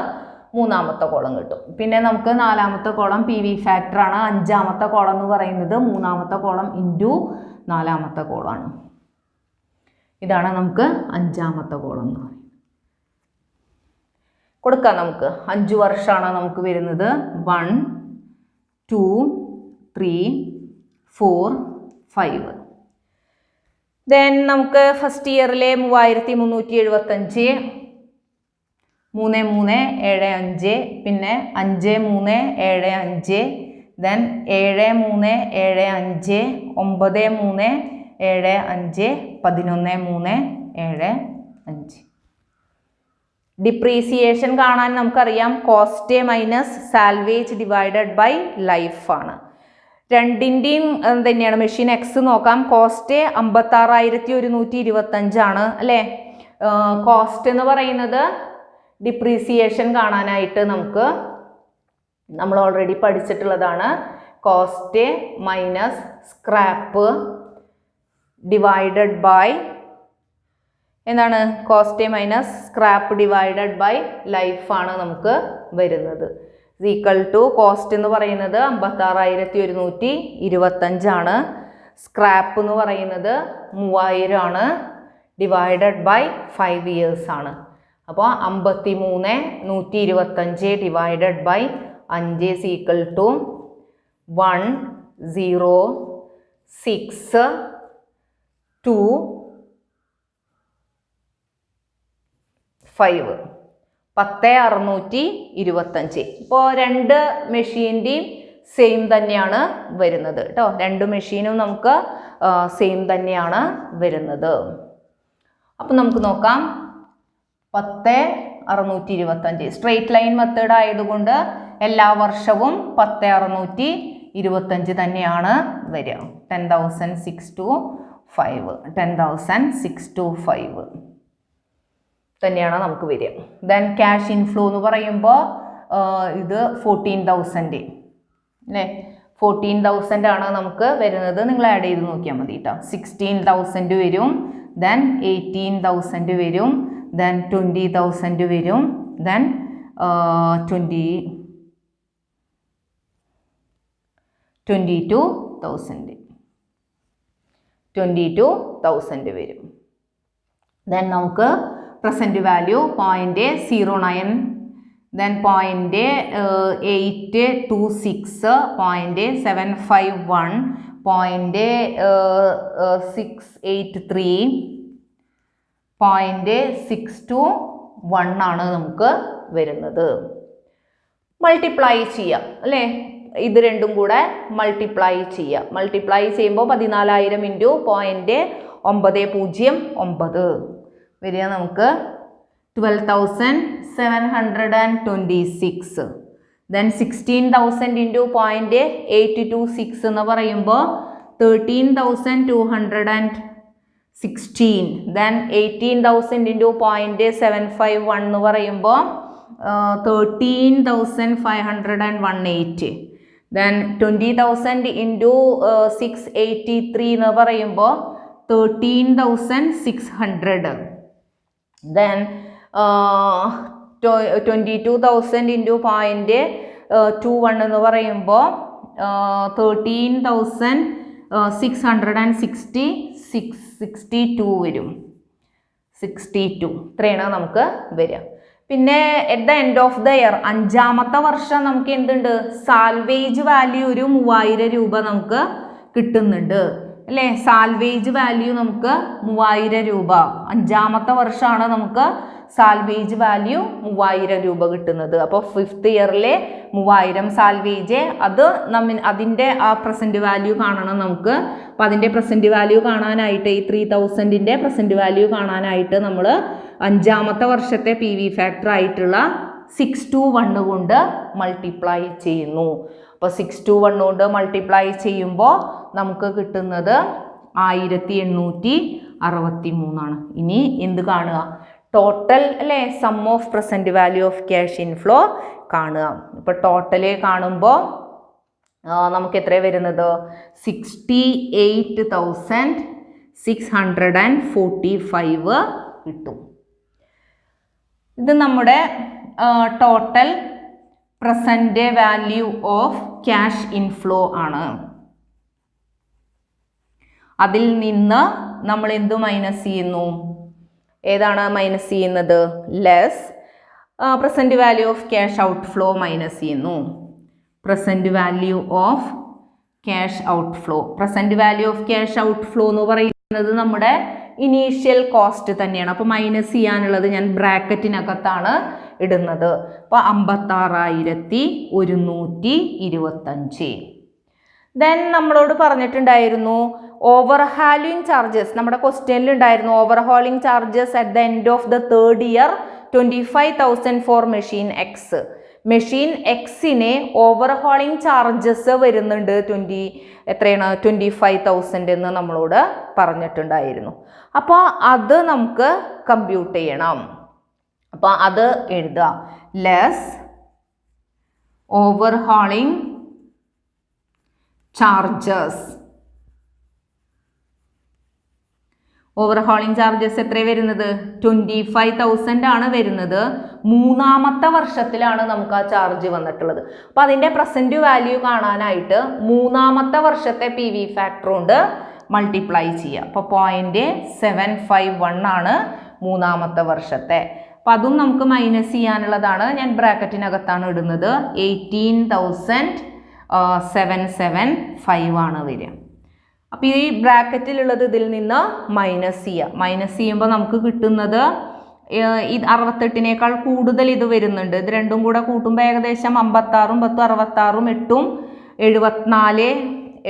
മൂന്നാമത്തെ കോളം കിട്ടും. പിന്നെ നമുക്ക് നാലാമത്തെ കോളം പി വി ഫാക്ടറാണ്. അഞ്ചാമത്തെ കോളം എന്ന് പറയുന്നത് മൂന്നാമത്തെ കോളം ഇൻറ്റു നാലാമത്തെ കോളമാണ്. ഇതാണ് നമുക്ക് അഞ്ചാമത്തെ കോളം എന്ന് പറയുന്നത്. കൊടുക്കാം നമുക്ക് 5 വർഷമാണ് നമുക്ക് വരുന്നത്. 1 2 3 4 5. ദെൻ നമുക്ക് ഫസ്റ്റ് ഇയറിലെ 3375 3375, പിന്നെ 5375, ദെൻ 7375, 9375, 11375. ഡിപ്രീസിയേഷൻ കാണാൻ നമുക്കറിയാം cost minus salvage divided by life ആണ്. രണ്ടിൻ്റെയും തന്നെയാണ്. മെഷീൻ എക്സ് നോക്കാം. കോസ്റ്റ് 56,125 ആണ് അല്ലേ. കോസ്റ്റ് എന്ന് പറയുന്നത് ഡിപ്രീസിയേഷൻ കാണാനായിട്ട് നമ്മൾ ഓൾറെഡി പഠിച്ചിട്ടുള്ളതാണ്. Cost minus scrap divided by എന്താണ്, cost minus scrap divided by ലൈഫാണ് നമുക്ക് വരുന്നത്. ഈക്വൽ ടു കോസ്റ്റ് എന്ന് പറയുന്നത് 56,125 ആണ്. സ്ക്രാപ്പ് എന്ന് പറയുന്നത് 3000 ആണ്. ഡിവൈഡഡ് ബൈ 5 ഇയേഴ്സ് ആണ്. അപ്പോൾ 53,125 divided by 5 is equal to 1062.5 10,625. ഇപ്പോൾ രണ്ട് മെഷീൻ്റെയും സെയിം തന്നെയാണ് വരുന്നത് കേട്ടോ. രണ്ട് മെഷീനും നമുക്ക് സെയിം തന്നെയാണ് വരുന്നത്. അപ്പം നമുക്ക് നോക്കാം. 10,625 സ്ട്രെയിറ്റ് ലൈൻ മെത്തേഡ് ആയതുകൊണ്ട് എല്ലാ വർഷവും 10,625 തന്നെയാണ് വരിക. 10,625 തന്നെയാണ് നമുക്ക് വരിക. ദെൻ ക്യാഷ് ഇൻഫ്ലോ എന്ന് പറയുമ്പോൾ ഇത് 14,000 അല്ലേ. 14,000 ആണ് നമുക്ക് വരുന്നത്. നിങ്ങൾ ആഡ് ചെയ്ത് നോക്കിയാൽ മതി കേട്ടോ. 16,000 വരും, ദെൻ 18,000 വരും, ദെൻ 20,000 വരും, ദെൻ 22,000 വരും. ദെൻ നമുക്ക് പ്രസൻറ്റ് വാല്യൂ 0.09, ദെൻ 0.826, 0.751, 0.683, 0.621 ആണ് നമുക്ക് വരുന്നത്. മൾട്ടിപ്ലൈ ചെയ്യാം അല്ലേ. ഇത് രണ്ടും കൂടെ മൾട്ടിപ്ലൈ ചെയ്യാം. മൾട്ടിപ്ലൈ ചെയ്യുമ്പോൾ 14,000 ഇൻറ്റു 0.909 വരിക നമുക്ക് 12,726. ദെൻ 16,000 ഇൻറ്റു 0.826 എന്ന് പറയുമ്പോൾ 13,216. ദെൻ 18,000 ഇൻറ്റു 0.751 എന്ന് പറയുമ്പോൾ 13,518. ദെൻ 20,000 ഇൻറ്റു 683 എന്ന് പറയുമ്പോൾ 13,600. ദെൻ 22,000 ഇൻറ്റു 0.21 എന്ന് പറയുമ്പോൾ 13,662 വരും. 62 ഇത്രയാണ് നമുക്ക് വരിക. പിന്നെ at the end of the year 5ാമത്തെ വർഷം നമുക്ക് എന്തുണ്ട്, സാൽവേജ് വാല്യൂ ഒരു 3000 രൂപ നമുക്ക് കിട്ടുന്നുണ്ട് അല്ലേ. സാൽവേജ് വാല്യൂ നമുക്ക് 3000 രൂപ 5ാമത്തെ വർഷമാണ് നമുക്ക് സാൽവേജ് വാല്യൂ 3000 രൂപ കിട്ടുന്നത്. അപ്പോൾ 5th ഇയറിലെ 3000 സാൽവേജ് അത് അതിൻ്റെ ആ പ്രസൻറ്റ് വാല്യൂ കാണണം നമുക്ക്. അപ്പോൾ അതിൻ്റെ പ്രസൻറ്റ് വാല്യൂ കാണാനായിട്ട് ഈ 3000ൻ്റെ പ്രസൻറ്റ് വാല്യൂ കാണാനായിട്ട് നമ്മൾ 5ാമത്തെ വർഷത്തെ PV ഫാക്ടർ ആയിട്ടുള്ള 621 കൊണ്ട് മൾട്ടിപ്ലൈ ചെയ്യുന്നു. അപ്പോൾ 621 കൊണ്ട് മൾട്ടിപ്ലൈ ചെയ്യുമ്പോൾ നമുക്ക് കിട്ടുന്നത് 1863. ഇനി എന്ത് കാണുക, ടോട്ടൽ അല്ലേ, sum of present value of cash inflow കാണുക. ഇപ്പോൾ ടോട്ടൽ കാണുമ്പോൾ നമുക്ക് എത്ര വരുന്നത്, 68,645 കിട്ടും. ഇത് നമ്മുടെ total present value of cash inflow ആണ്. അതിൽ നിന്ന് നമ്മൾ എന്ത് മൈനസ് ചെയ്യുന്നു, ഏതാണ് മൈനസ് ചെയ്യുന്നത്, less present value of cash outflow minus ചെയ്യുന്നു. Present value of cash outflow, present value of cash outflow എന്ന് പറയുന്നത് നമ്മുടെ ഇനീഷ്യൽ കോസ്റ്റ് തന്നെയാണ്. അപ്പോൾ മൈനസ് ചെയ്യാനുള്ളത് ഞാൻ ബ്രാക്കറ്റിനകത്താണ് ഇടുന്നത്. അപ്പോൾ 56,125. ദെൻ നമ്മളോട് പറഞ്ഞിട്ടുണ്ടായിരുന്നു ഓവർഹാളിങ് ചാർജസ്, നമ്മുടെ ക്വസ്റ്റ്യനിൽ ഉണ്ടായിരുന്നു overhauling charges at the end of the 3rd year 25,000 for machine X. Machine എക്സിന് ഓവർഹാളിങ് ചാർജസ് വരുന്നുണ്ട് എത്രയാണ് 25,000 എന്ന് നമ്മളോട് പറഞ്ഞിട്ടുണ്ടായിരുന്നു. അപ്പോൾ അത് നമുക്ക് കമ്പ്യൂട്ട് ചെയ്യണം. അപ്പോൾ അത് എഴുതുക, ലെസ് ഓവർഹാളിങ് ചാർജസ്. ഓവർഹാളിങ് ചാർജസ് എത്ര വരുന്നത്, 25,000 ആണ് വരുന്നത്. 3ാമത്തെ വർഷത്തിലാണ് നമുക്ക് ആ ചാർജ് വന്നിട്ടുള്ളത്. അപ്പോൾ അതിൻ്റെ പ്രസൻറ്റ് വാല്യൂ കാണാനായിട്ട് 3ാമത്തെ വർഷത്തെ PV ഫാക്ടർ കൊണ്ട് മൾട്ടിപ്ലൈ ചെയ്യുക. അപ്പോൾ 0.751 ആണ് 3ാമത്തെ വർഷത്തെ. അപ്പോൾ അതും നമുക്ക് മൈനസ് ചെയ്യാനുള്ളതാണ്. ഞാൻ ബ്രാക്കറ്റിനകത്താണ് ഇടുന്നത്. 18,775 ആണ് വരിക. അപ്പോൾ ഈ ബ്രാക്കറ്റിലുള്ളത് ഇതിൽ നിന്ന് മൈനസ് ചെയ്യുക. മൈനസ് ചെയ്യുമ്പോൾ നമുക്ക് കിട്ടുന്നത് ഇത് 68നേക്കാൾ കൂടുതൽ ഇത് വരുന്നുണ്ട്. ഇത് രണ്ടും കൂടെ കൂട്ടുമ്പോൾ ഏകദേശം 56, 10, 66, 8, 74,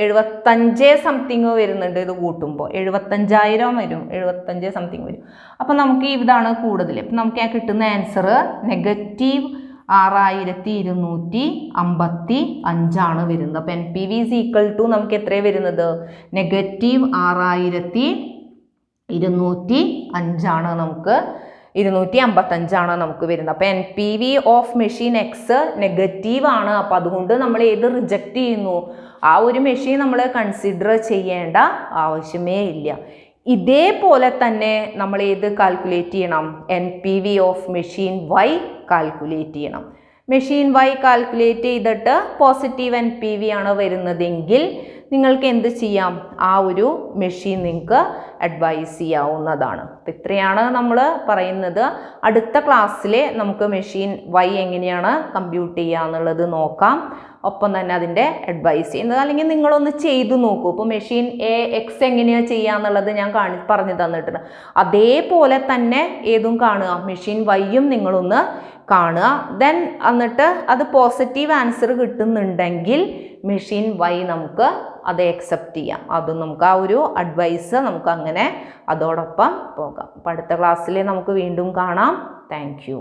75 സംതിങ് വരുന്നുണ്ട്. ഇത് കൂട്ടുമ്പോൾ 75,000 വരും, 75 സംതിങ് വരും. അപ്പം നമുക്ക് ഇതാണ് കൂടുതൽ. അപ്പം നമുക്ക് ആ കിട്ടുന്ന ആൻസർ -6,255 ആണ് വരുന്നത്. അപ്പം NPV ഈസ് ഈക്വൽ ടു നമുക്ക് എത്രയാണ് വരുന്നത്, -6,255 ആണ് നമുക്ക് 255 ആണ് നമുക്ക് വരുന്നത്. അപ്പോൾ NPV of machine X negative ആണ്. അപ്പോൾ അതുകൊണ്ട് നമ്മൾ ഏത് റിജക്റ്റ് ചെയ്യുന്നു, ആ ഒരു മെഷീൻ നമ്മൾ കൺസിഡർ ചെയ്യേണ്ട ആവശ്യമേ ഇല്ല. ഇതേപോലെ തന്നെ നമ്മൾ ഏത് കാൽക്കുലേറ്റ് ചെയ്യണം, NPV of machine y calculate ചെയ്യണം. മെഷീൻ വൈ കാൽക്കുലേറ്റ് ചെയ്തിട്ട് പോസിറ്റീവ് NPV ആണ് വരുന്നതെങ്കിൽ നിങ്ങൾക്ക് എന്ത് ചെയ്യാം, ആ ഒരു മെഷീൻ നിങ്ങൾക്ക് അഡ്വൈസ് ചെയ്യാവുന്നതാണ്. അപ്പോൾ ഇത്രയാണ് നമ്മൾ പറയുന്നത്. അടുത്ത ക്ലാസ്സിൽ നമുക്ക് മെഷീൻ വൈ എങ്ങനെയാണ് കമ്പ്യൂട്ട് ചെയ്യുക എന്നുള്ളത് നോക്കാം. ഒപ്പം തന്നെ അതിൻ്റെ അഡ്വൈസ് ചെയ്യുന്നത്, അല്ലെങ്കിൽ നിങ്ങളൊന്ന് ചെയ്തു നോക്കൂ. ഇപ്പോൾ മെഷീൻ എക്സ് എങ്ങനെയാണ് ചെയ്യുക എന്നുള്ളത് ഞാൻ പറഞ്ഞു തന്നിട്ടുണ്ട്. അതേപോലെ തന്നെ ഏതും കാണുക, മെഷീൻ വൈയും നിങ്ങളൊന്ന് കാണുക. ദെൻ എന്നിട്ട് അത് പോസിറ്റീവ് ആൻസർ കിട്ടുന്നുണ്ടെങ്കിൽ മെഷീൻ വൈ നമുക്ക് അത് അക്സെപ്റ്റ് ചെയ്യാം. അതും നമുക്ക് ആ ഒരു അഡ്വൈസ് നമുക്ക് അങ്ങനെ അതോടൊപ്പം പോകാം. അപ്പോൾ അടുത്ത ക്ലാസ്സിൽ നമുക്ക് വീണ്ടും കാണാം. Thank you.